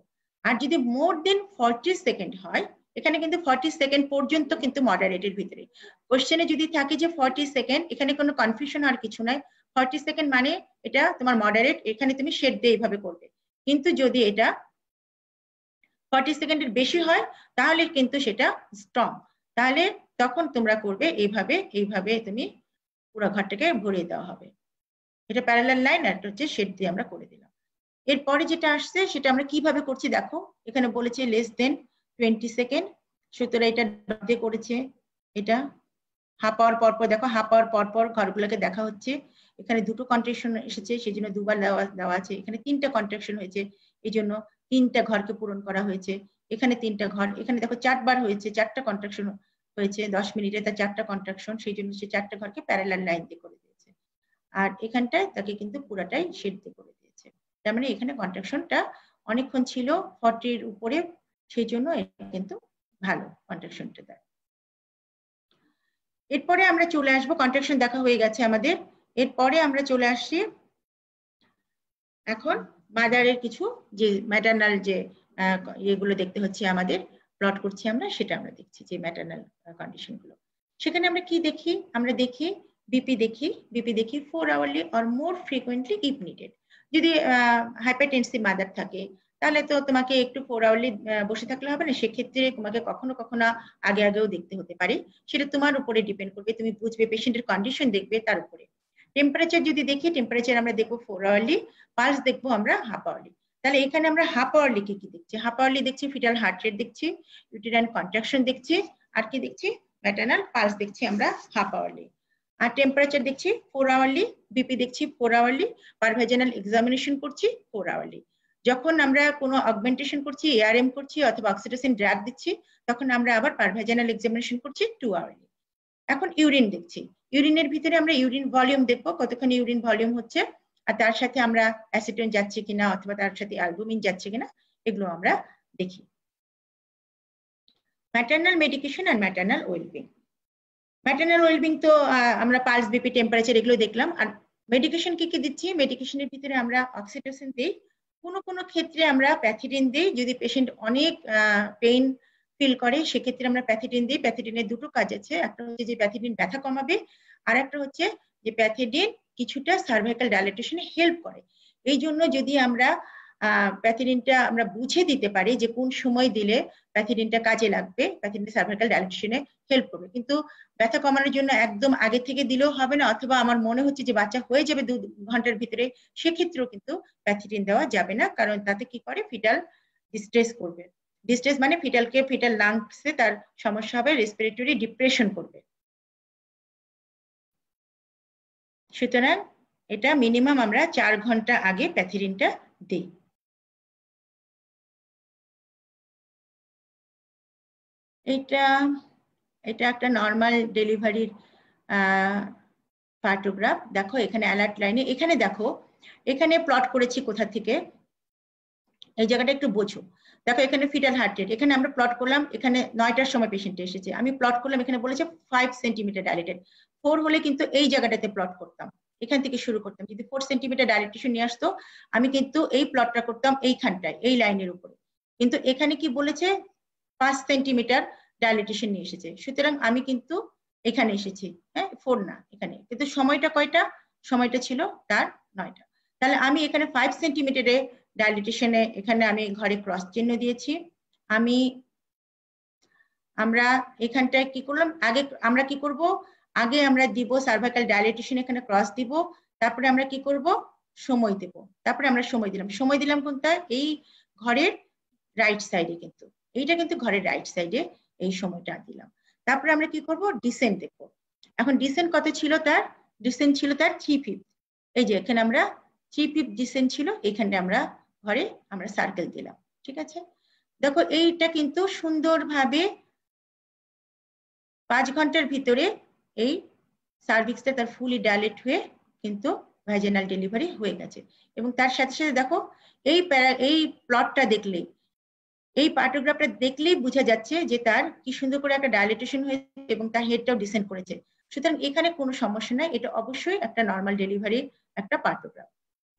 আর যদি মোর দেন 40 সেকেন্ড হয়, এখানে কিন্তু 40 সেকেন্ড পর্যন্ত কিন্তু মডারেটের ভিতরে। কোশ্চেনে যদি থাকে যে 40 সেকেন্ড, এখানে কোনো কনফিউশন আর কিছু নাই, 40 সেকেন্ড মানে এটা তোমার মডারেট, এখানে তুমি শেড দিয়ে এইভাবে করবে। কিন্তু যদি এটা 40 সেকেন্ডের বেশি হয় তাহলে কিন্তু সেটা স্ট্রং, তাহলে তখন তোমরা করবে এইভাবে, এইভাবে তুমি পুরো ঘরটাকে ভরিয়ে দেওয়া হবে। এটা প্যারালাল লাইন, আর এটা হচ্ছে শেড দিয়ে আমরা করে দিলাম। এরপরে যেটা আসছে সেটা আমরা কিভাবে করছি দেখো, এখানে বলেছে লেস দেন 20 সেকেন্ড, সুতরাং এটা দিয়ে করেছে। এটা হাফ আওয়ার পরপর, দেখো হাফ আওয়ার পরপর ঘরগুলোকে দেখা হচ্ছে। এখানে দুটো কন্ট্রাকশন এসেছে সেই জন্য দুবার দেওয়া আছে। এখানে 3টা কন্ট্রাকশন হয়েছে এই জন্য 3টা ঘরকে পূরণ করা হয়েছে। এখানে 3টা ঘর, এখানে দেখো 4 বার হয়েছে, 4টা কন্ট্রাকশন হয়েছে 10 মিনিটে, তার 4টা কন্ট্রাকশন, সেই জন্য সে 4টা ঘরকে প্যারালাল লাইন দিয়ে করে দিয়েছে। আর এখানটায় তাকে কিন্তু পুরাটাই শেড দিয়ে করে দিয়েছে। তার মানে এখানে কন্ট্রাকশনটা অনেকক্ষণ ছিল 40-এর উপরে, সেই জন্য এটা কিন্তু ভালো কন্ট্রাকশনটা দেয়। এরপরে আমরা চলে আসবো, কন্ট্রাকশন দেখা হয়ে গেছে আমাদের, এরপরে আমরা চলে আসছি এখন মাদারের কিছু যে ম্যাটারনাল যে এগুলো দেখতে হচ্ছে আমাদের, প্লট করছি আমরা, সেটা আমরা দেখছি যে ম্যাটারনাল কন্ডিশন গুলো। সেখানে আমরা কি দেখি? আমরা দেখি বিপি দেখি 4 hourly or more frequently if needed. যদি হাইপারটেনসিভ মাদার থাকে তাহলে তো তোমাকে একটু 4 আওয়ারলি বসে থাকলে হবে না, সেক্ষেত্রে তোমাকে কখনো কখনো আগেও দেখতে হতে পারে। সেটা তোমার উপরে ডিপেন্ড করবে, তুমি বুঝবে, পেশেন্টের কন্ডিশন দেখবে তার উপরে। টেম্পারেচার যদি দেখি, টেম্পারেচার আমরা দেখবো 4 আওয়ারলি, পালস দেখবো আমরা হাফ আওয়ারলি। তাহলে এখানে আমরা হাফ আওয়ারলি কি দেখছি? হাফ আওয়ারলি দেখছি ফিটাল হার্ট রেট দেখছি, ইউটেরাইন কন্ট্রাকশন দেখছি, আর কি দেখছি? ম্যাটারনাল পালস দেখছি আমরা হাফ আওয়ারলি। আর টেম্পারেচার দেখছি 4 আওয়ারলি, বিপি দেখছি 4 আওয়ারলি, পারভাইজানাল এক্সামিনেশন করছি 4 আওয়ারলি। যখন আমরা কোনো অগমেন্টেশন করছি, এআরএম করছি অথবা অক্সিটোসিন ড্রাগ দিচ্ছি, তখন আমরা আবার পারভাইজানাল এক্সামিনেশন করছি 2 আওয়ারলি। এখন ইউরিন দেখছি, ইউরিনের ভিতরে আমরা ইউরিন ভলিউম দেখবো, কতখানি ইউরিন ভলিউম হচ্ছে, আর তার সাথে আমরা অ্যাসিটোন যাচ্ছে কিনা অথবা তার সাথে অ্যালবুমিন যাচ্ছে কিনা, এগুলো আমরা দেখি। ম্যাটারনাল মেডিকেশন আর ম্যাটারনাল ওয়েলবিং। ম্যাটারনাল ওয়েলবিং তো আমরা পালস, বিপি, টেম্পারেচার এগুলো দেখলাম। আর মেডিকেশন কি দিচ্ছি? মেডিকেশনের ভিতরে আমরা অক্সিটোসিন দিই, কোনো ক্ষেত্রে আমরা প্যাথিডিন দিই। যদি পেশেন্ট অনেক পেইন ফিল করে সেক্ষেত্রে আমরা প্যাথিডিন দিই। প্যাথিডিনের দুটো কাজ আছে, একটা হচ্ছে যে প্যাথিডিন ব্যথা কমাবে, আর একটা হচ্ছে যে প্যাথিডিন কিছুটা সার্ভাইকাল ডাইলেটেশনে হেল্প করে। এই জন্য যদি আমরা প্যাথিডিনটা আমরা বুঝে দিতে পারি যে কোন সময় দিলে প্যাথিডিনটা কাজে লাগবে, প্যাথিডিন সার্ভাইকাল ডাইলেটেশনে হেল্প করবে। কিন্তু ব্যথা কমানোর জন্য একদম আগে থেকে দিলেও হবে না, অথবা আমার মনে হচ্ছে যে বাচ্চা হয়ে যাবে 2 ঘন্টার ভিতরে, সেক্ষেত্রেও কিন্তু প্যাথিডিন দেওয়া যাবে না, কারণ তাতে কি করে? ফিটাল ডিস্ট্রেস করবে। ডিস্ট্রেস মানে ফিটাল লাংসে তার সমস্যা হবে, রেসপিরেটরি ডিপ্রেশন করবে। সুতরাং এটা মিনিমাম আমরা 4 ঘন্টা আগে প্যাথিডিনটা দিই। এটা একটা নর্মাল ডেলিভারির পার্টোগ্রাফ। দেখো এখানে অ্যালার্ট লাইনে, এখানে দেখো এখানে প্লট করেছি কোথা থেকে, এই জায়গাটা একটু বোঝো। দেখো এখানে ফিটাল হার্ট রেট, এখানে আমরা প্লট করলাম, এখানে 9টার সময় পেশেন্ট এসেছে, আমি প্লট করলাম, এখানে বলেছে 5 সেন্টিমিটার ডাইলেটেড। 4 হলে কিন্তু এই জায়গাটাতে প্লট করতাম, এখান থেকে শুরু করতাম। যদি 4 সেন্টিমিটার ডাইলেটেশন নিয়ে আসতো, আমি কিন্তু এই প্লটটা করতাম এইখানটায়, এই লাইনের উপরে। কিন্তু এখানে কি বলেছে? 5 সেন্টিমিটার ডাইলেটেশন নিয়ে এসেছে, সুতরাং আমি কিন্তু এখানে এসেছি, হ্যাঁ 4 না এখানে। কিন্তু সময়টা কয়টা? সময়টা ছিল তার 9টা। তাহলে আমি এখানে 5 সেন্টিমিটারে ডাইলেটেশনে এখানে আমি ঘরে ক্রস চিহ্ন দিয়েছি। আমরা এখানটায় কি করলাম? আগে আমরা কি করব? আগে আমরা দিব সার্ভাইকাল ডাইলেটেশন, এখানে ক্রস দিব, তারপরে আমরা কি করব? সময় দেব। তারপরে আমরা সময় দিলাম কোনটা? এই ঘরের রাইট সাইডে, কিন্তু এইটা কিন্তু ঘরের রাইট সাইডে এই সময়টা দিলাম। তারপরে আমরা কি করব? ডিসেন্ট দেখব। এখন ডিসেন্ট কত ছিল তার? ডিসেন্ট ছিল তার 3/5। এই যে এখানে আমরা 3/5 ডিসেন্ট ছিল, এখানে আমরা ঘরে আমরা সার্কেল দিলাম, ঠিক আছে? দেখো এইটা কিন্তু সুন্দরভাবে 5 ঘন্টার ভিতরে এই সার্ভিক্সটা তার ফুলি ডাইলেট হয়ে কিন্তু ভ্যাজিনাল ডেলিভারি হয়ে গেছে। এবং তার সাথে সাথে দেখো এই প্লটটা দেখলে, এই পার্টোগ্রাফটা দেখলেই বোঝা যাচ্ছে যে তার কি সুন্দর করে একটা ডাইলেটেশন হয়েছে এবং তার হেডটাও ডিসেন্ট করেছে। সুতরাং এখানে কোনো সমস্যা নাই, এটা অবশ্যই একটা নর্মাল ডেলিভারি একটা পার্টোগ্রাফ।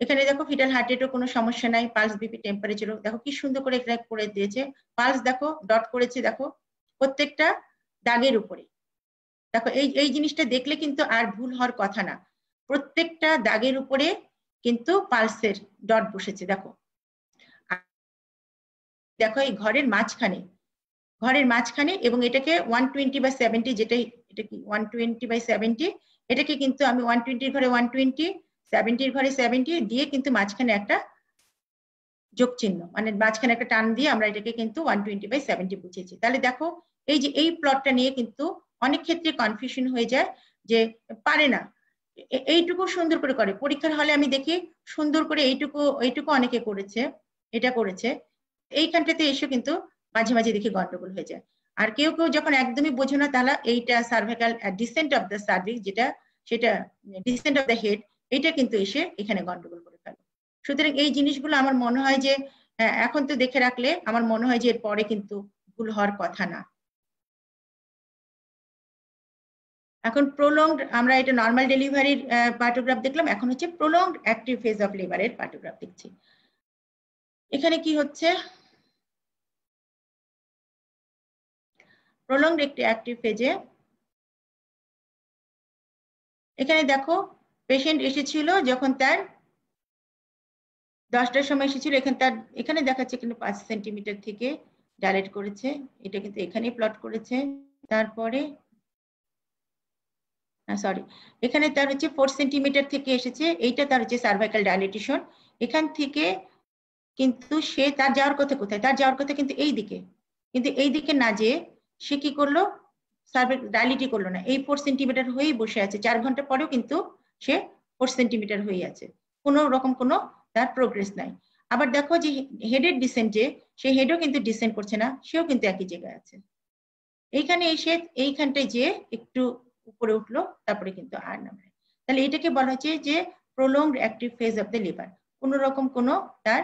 এখানে দেখো ফিটাল হার্ট রেটও কোনো সমস্যা নাই, পালস, বিপি, টেম্পারেচারও দেখো কি সুন্দর করে এখানে করে দিয়েছে। পালস দেখো ডট করেছে, দেখো প্রত্যেকটা দাগের উপরে। দেখো এই জিনিসটা দেখলে কিন্তু আর ভুল হওয়ার কথা না, প্রত্যেকটা দাগের উপরে কিন্তু পালসের ডট বসেছে। দেখো দেখো এই ঘরের মাঝখানে এবং এটাকে 120/70, যেটা এটা কি 120/70, এটাকে কিন্তু আমি 120 ঘরে 120, 70 ঘরে 70 দিয়ে কিন্তু মাঝখানে একটা যোগ চিহ্ন, মানে মাঝখানে একটা টান দিয়ে আমরা এটাকে কিন্তু 120/70 বুঝেছি। তাহলে দেখো এই যে এই প্লটটা নিয়ে কিন্তু অনেক ক্ষেত্রে কনফিউশন হয়ে যায়, যে পারে না, এইটুকু সুন্দর করে করে। পরীক্ষার হলে আমি দেখি সুন্দর করে এইটুকু অনেকে করেছে, এটা করেছে, এইখানটাতে এসে কিন্তু মাঝে মাঝে দেখি গন্ডগোল হয়ে যায়। আর কেউ যখন একদমই বোঝে না, তাহলে এইটা cervical dissent of the cervix, সেটা ডিসেন্ট অফ দ্য হেড, এটা কিন্তু এসে এখানে গন্ডগোল করে ফেলে। সুতরাং এই জিনিসগুলো আমার মনে হয় যে এখন তো দেখে রাখলে আমার মনে হয় যে এরপরে কিন্তু ভুল হওয়ার কথা না। এখন প্রোলংড, আমরা এটা নর্মাল ডেলিভারির পার্টোগ্রাফ দেখলাম, এখন হচ্ছে প্রোলংড অ্যাক্টিভ ফেজ অফ লেবারের পার্টোগ্রাফ দেখছি। এখানে কি হচ্ছে? প্রলংড একটি অ্যাক্টিভ ফেজে এখানে দেখো পেশেন্ট এসেছিল যখন তার 10টার সময় এসেছিল, এখানে দেখাচ্ছে কিন্তু 5 সেন্টিমিটার থেকে ডাইলেট করেছে, এটা কিন্তু এখানেই প্লট করেছে। তারপরে সরি, এখানে তার হচ্ছে 4 সেন্টিমিটার থেকে এসেছে, এইটা তার হচ্ছে সার্ভাইকাল ডাইলেটেশন। এখান থেকে কিন্তু সে তার যাওয়ার কথা কোথায়, তার যাওয়ার কথা কিন্তু এই দিকে, কিন্তু এই দিকে না যেয়ে সে কি করলো, সার্ভাইকাল ডাইলেটই করলো না, এই 4 সেন্টিমিটার হয়েই বসে আছে। 4 ঘন্টা পরেও কিন্তু সে 4 সেন্টিমিটার হয়ে আছে, কোনো রকম কোনো তার প্রোগ্রেস নাই। আবার দেখো যে হেডের ডিসেন্ট, যে সে হেডও কিন্তু ডিসেন্ট করছে না, সেও কিন্তু একই জায়গায় আছে। এইখানে এসে এইখানটায় যে একটু উপরে উঠলো, তারপরে কিন্তু আর নামে। তাহলে এটাকে বলা হচ্ছে যে prolonged active phase of the liver, কোন রকম কোনো তার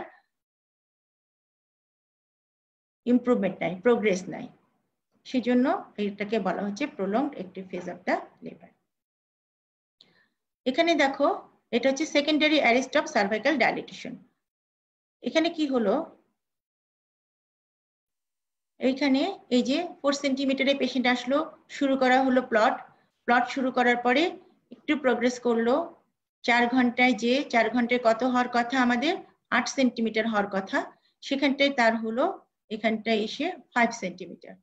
ইমপ্রুভমেন্ট নাই, প্রোগ্রেস নাই, সেজন্য এটাকে বলা হচ্ছে prolonged active phase of the liver. এখানে দেখো এটা হচ্ছে secondary arrest of cervical dilatation. এখানে কি হলো, এইখানে এই যে 4 সেন্টিমিটারের পেশেন্ট আসলো, শুরু করা হলো প্লট শুরু করার পরে একটু প্রোগ্রেস করলো। 4 ঘন্টায় যে 4 ঘন্টায় কত হওয়ার কথা আমাদের, 8 সেন্টিমিটার হওয়ার কথা, সেখানটায় তার হলো এখানটায় এসে 5 সেন্টিমিটার।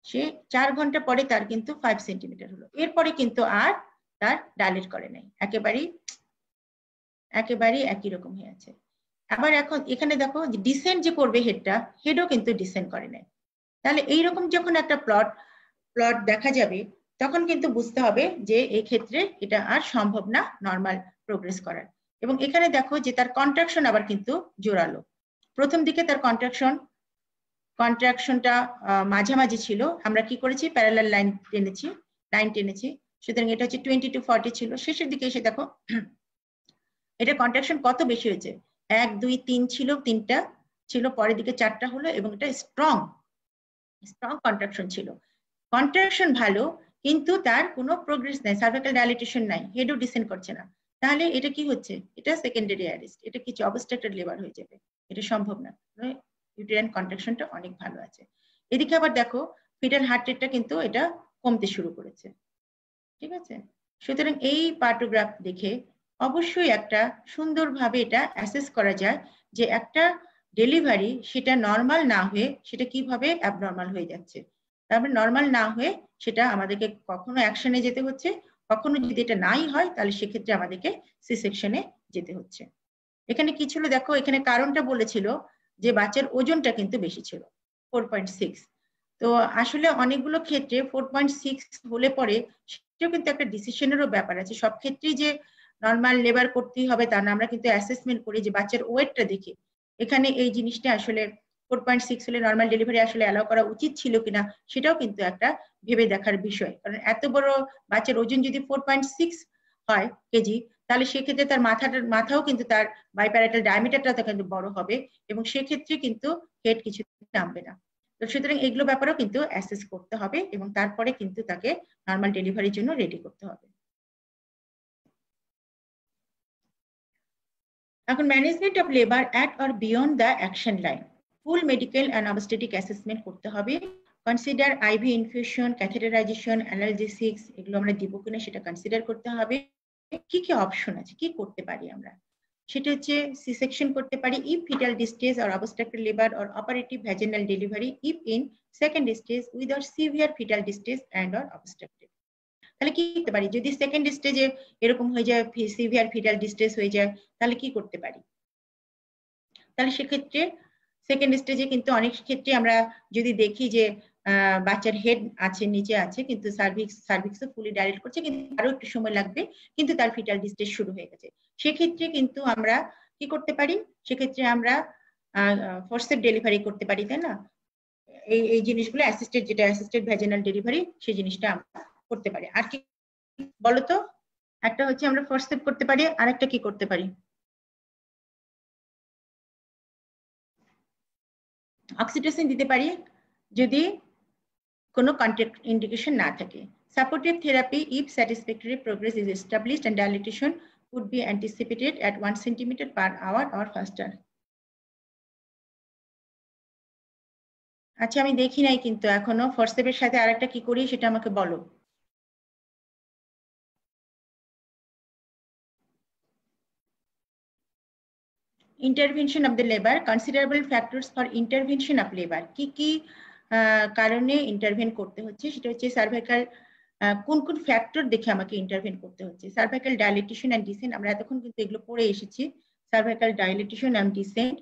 সে 4 ঘন্টা পরে তার কিন্তু 5 সেন্টিমিটার হলো, এরপরে কিন্তু আর তার ডাইলেট করে নাই, একেবারেই একই রকম হয়ে আছে। আবার এখন এখানে দেখো ডিসেন্ট যে করবে হেডটা, হেডও কিন্তু ডিসেন্ট করে নাই। তাহলে এইরকম যখন একটা প্লট দেখা যাবে, তখন কিন্তু বুঝতে হবে যে এই ক্ষেত্রে এটা আর সম্ভব না নর্মাল প্রোগ্রেস করার। এবং এখানে দেখো যে তার কন্ট্রাকশন আবার কিন্তু জোরালো। প্রথম দিকে তার কন্ট্রাকশনটা মাঝামাঝি ছিল, আমরা কি করেছি, প্যারালাল লাইন টেনেছি, সুতরাং এটা হচ্ছে 20 to 40 ছিল। শেষের দিকে এসে দেখো এটা কন্ট্রাকশন কত বেশি হয়েছে, 1 2 3 ছিল, 3টা ছিল, পরের দিকে 4টা হলো, এবং এটা স্ট্রং কন্ট্রাকশন ছিল। কন্ট্রাকশন ভালো, কিন্তু তার কোনো প্রোগ্রেস নাই, সার্ভাইকাল ডাইলেটেশন নাই, হেডও ডিসেন্ড করছে না। তাহলে এটা কি হচ্ছে, এটা সেকেন্ডারি অ্যারেস্ট, এটা কিছু অবস্ট্রাক্টেড লিভার হয়ে যাবে, এটা সম্ভব না। ইউটেরাইন কন্ট্রাকশনটা অনেক ভালো আছে। এদিকে আবার দেখো ফিটাল হার্ট রেটটা কিন্তু এটা কমতে শুরু করেছে, ঠিক আছে। সুতরাং এই পার্টোগ্রাফ দেখে অবশ্যই একটা সুন্দরভাবে এটা অ্যাসেস করা যায় যে একটা ডেলিভারি সেটা নর্মাল না হয়ে সেটা কিভাবে অ্যাবনর্মাল হয়ে যাচ্ছে। তারপরে নর্মাল না হয়ে সেটা আমাদেরকে কখনো অ্যাকশনে যেতে হচ্ছে, কখনো যদি এটা নাই হয় তাহলে সেক্ষেত্রে আমাদেরকে সি সেকশনে যেতে হচ্ছে। এখানে কি ছিল দেখো, এখানে কারণটা বলেছিল যে বাচ্চার ওজনটা কিন্তু বেশি ছিল, 4.6। তো আসলে অনেকগুলো ক্ষেত্রে 4.6 হলে পরে সেটাও কিন্তু একটা ডিসিশনেরও ব্যাপার আছে। সব ক্ষেত্রেই যে নর্মাল লেবার করতেই হবে তা না, আমরা কিন্তু অ্যাসেসমেন্ট করি যে বাচ্চার ওয়েটটা দেখে। এখানে এই জিনিসটা আসলে 4.6 হলে নর্মাল ডেলিভারি আসলে অ্যালাউ করা উচিত ছিল কিনা, সেটাও কিন্তু একটা ভেবে দেখার বিষয়। কারণ এত বড় বাচ্চার ওজন যদি 4.6 হয় কেজি, তাহলে সেক্ষেত্রে তার মাথাও কিন্তু তার বাইপ্যারাইটাল ডায়ামিটারটা কিন্তু বড় হবে, এবং সেক্ষেত্রে কিন্তু হেড কিছু নামবে না। তো সুতরাং এগুলো ব্যাপারেও কিন্তু অ্যাসেস করতে হবে, এবং তারপরে কিন্তু তাকে নর্মাল ডেলিভারির জন্য রেডি করতে হবে। এখন management of labour at or beyond the action line, full medical and obstetric assessment করতে হবে। Consider IV infusion, catheterisation, analgesics, এগুলো আমরা দিব কিনা সেটা কনসিডার করতে হবে। কি কি অপশন আছে, কি করতে পারি আমরা, সেটা হচ্ছে সি সেকশন করতে পারি if fetal distress or obstructed labour or operative vaginal delivery if in second stays with or severe fetal distress and or obstructed. তাহলে কি করতে পারি, যদি সেকেন্ড স্টেজে এরকম হয়ে যায়, সিভিয়ার ফিটাল ডিস্ট্রেস হয়ে যায়, তাহলে কি করতে পারি। তাহলে সেক্ষেত্রে সেকেন্ড স্টেজে কিন্তু অনেক ক্ষেত্রে আমরা যদি দেখি যে বাচ্চার হেড আছে, নিচে আছে, কিন্তু সার্ভিক্সও ফুলি ডাইলেট করছে, কিন্তু আরো একটু সময় লাগবে, কিন্তু তার ফিটাল ডিস্ট্রেস শুরু হয়ে গেছে, সেক্ষেত্রে কিন্তু আমরা কি করতে পারি, সেক্ষেত্রে আমরা ফোর্সেপ ডেলিভারি করতে পারি, তাই না। এই জিনিসগুলো অ্যাসিস্টেড, যেটা অ্যাসিস্টেড ভ্যাজিনাল ডেলিভারি, সেই জিনিসটা আমরা করতে পারি। আর কি বলতো, একটা হচ্ছে আমরা ফোর্সেপ করতে পারি, আর একটা কি করতে পারি, অক্সিটোসিন দিতে পারি যদি কোনো কন্ট্রাক্ট ইন্ডিকেশন না থাকে। Supportive therapy if satisfactory progress is established and dilatation would be anticipated at 1 centimeter per hour or faster. আচ্ছা আমি দেখি নাই কিন্তু এখনো হোয়াটসঅ্যাপের সাথে আরেকটা কি করি সেটা আমাকে বলো। Intervention of the labour, considerable factors for intervention of labour, কি কি কারণে ইন্টারভেন করতে হচ্ছে সেটা হচ্ছে সার্ভাইকাল, কোন কোন ফ্যাক্টর দেখে আমাকে ইন্টারভেন করতে হচ্ছে। সার্ভাইকাল ডাইলেটেশন অ্যান্ড ডিসেন্ট, আমরা এতক্ষণ কিন্তু এগুলো পড়ে এসেছি। Cervical dilatation and dissent,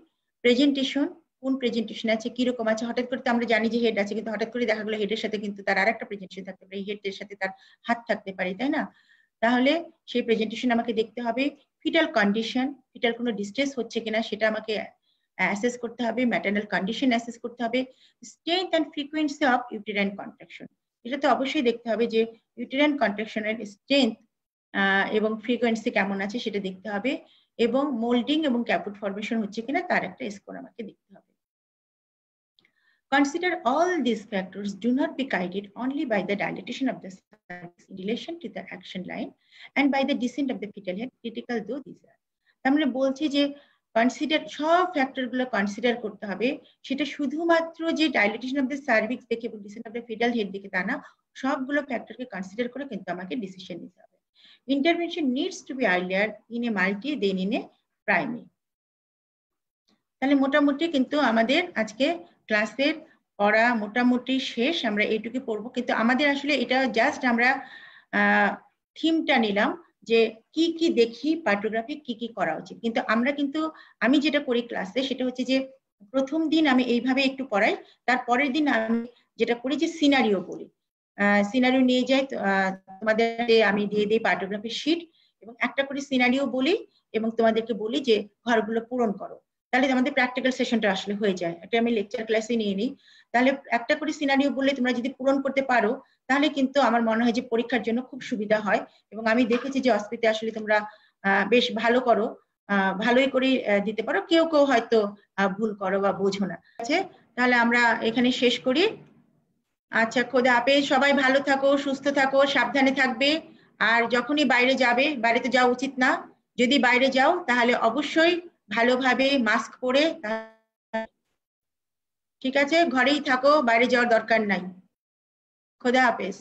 presentation, কোন প্রেজেন্টেশন আছে, কিরকম আছে, হঠাৎ করে তো আমরা জানি যে হেড আছে, কিন্তু হঠাৎ করে দেখা গেলো হেডের সাথে কিন্তু তার আরেকটা প্রেজেন্টেশন থাকতে পারে, হেডের সাথে তার হাত থাকতে পারে, তাই না? তাহলে সেই প্রেজেন্টেশন আমাকে দেখতে হবে। ফিটাল কন্ডিশন, ফিটাল কোনো ডিস্ট্রেস হচ্ছে কিনা সেটা আমাকে অ্যাসেস করতে হবে। ম্যাটারনাল কন্ডিশন অ্যাসেস করতে হবে। Strength and frequency of uterine contraction, এটা তো অবশ্যই দেখতে হবে যে ইউটেরাইন কন্ট্রাকশনের স্ট্রেংথ এবং ফ্রিকোয়েন্সি কেমন আছে সেটা দেখতে হবে, এবং মোল্ডিং এবং ক্যাপুট ফর্মেশন হচ্ছে কিনা তার একটা স্কোর আমাকে দেখতে হবে। Consider all these factors do not be guided only by the dilatation of the cervix in relation to the action line and by the descent of the fetal head, critical though these are. আমরা বলছি যে consider, সব factor গুলো consider করতে হবে, সেটা শুধুমাত্র যে ডাইলেটেশন অফ দ্য সার্ভিক্স দেখে এবং dissent of the foetal head দেখে তা না, সবগুলো ফ্যাক্টরকে কনসিডার করে কিন্তু আমাকে ডিসিশন নিতে হবে। Intervention needs to be earlier in a multi then in a primary. তাহলে মোটামুটি কিন্তু আমাদের আজকে ক্লাসের পড়া মোটামুটি শেষ, আমরা এইটুকু পড়বো, কিন্তু আমাদের আসলে এটা জাস্ট আমরা থিমটা নিলাম যে কি কি দেখি পার্টোগ্রাফি কি কি করা উচিত। কিন্তু আমরা কিন্তু আমি যেটা করি ক্লাসে সেটা হচ্ছে যে প্রথম দিন আমি এইভাবে একটু পড়াই, তারপরের দিন আমি যেটা করি যে সিনারিও বলি, সিনারিও নিয়ে যাই তোমাদের, আমি দিয়ে দিই পার্টোগ্রাফির শিট এবং একটা করে সিনারিও বলি এবং তোমাদেরকে বলি যে ঘরগুলো পূরণ করো। তাহলে আমাদের প্র্যাকটিক্যাল সেশনটা আসলে হয়ে যায়। এটা আমি লেকচার ক্লাসে নিয়ে নিই। তাহলে একটা করে সিনারিও বললে তোমরা যদি পূরণ করতে পারো তাহলে কিন্তু আমার মনে হয় যে পরীক্ষার জন্য খুব সুবিধা হয়। এবং আমি দেখেছি যে অস্পিতে আসলে তোমরা বেশ ভালো করো, ভালোই করে দিতে পারো, কেউ কেউ হয়তো ভুল করো বা বোঝো না। আছে, তাহলে আমরা এখানে শেষ করি। আচ্ছা, খোদা হাফেজ, সবাই ভালো থাকো, সুস্থ থাকো, সাবধানে থাকবে। আর যখনই বাইরে যাবে, বাইরে তো যাওয়া উচিত না, যদি বাইরে যাও তাহলে অবশ্যই ভালোভাবে মাস্ক পরে, ঠিক আছে? ঘরেই থাকো, বাইরে যাওয়ার দরকার নাই। খোদা হাফেজ।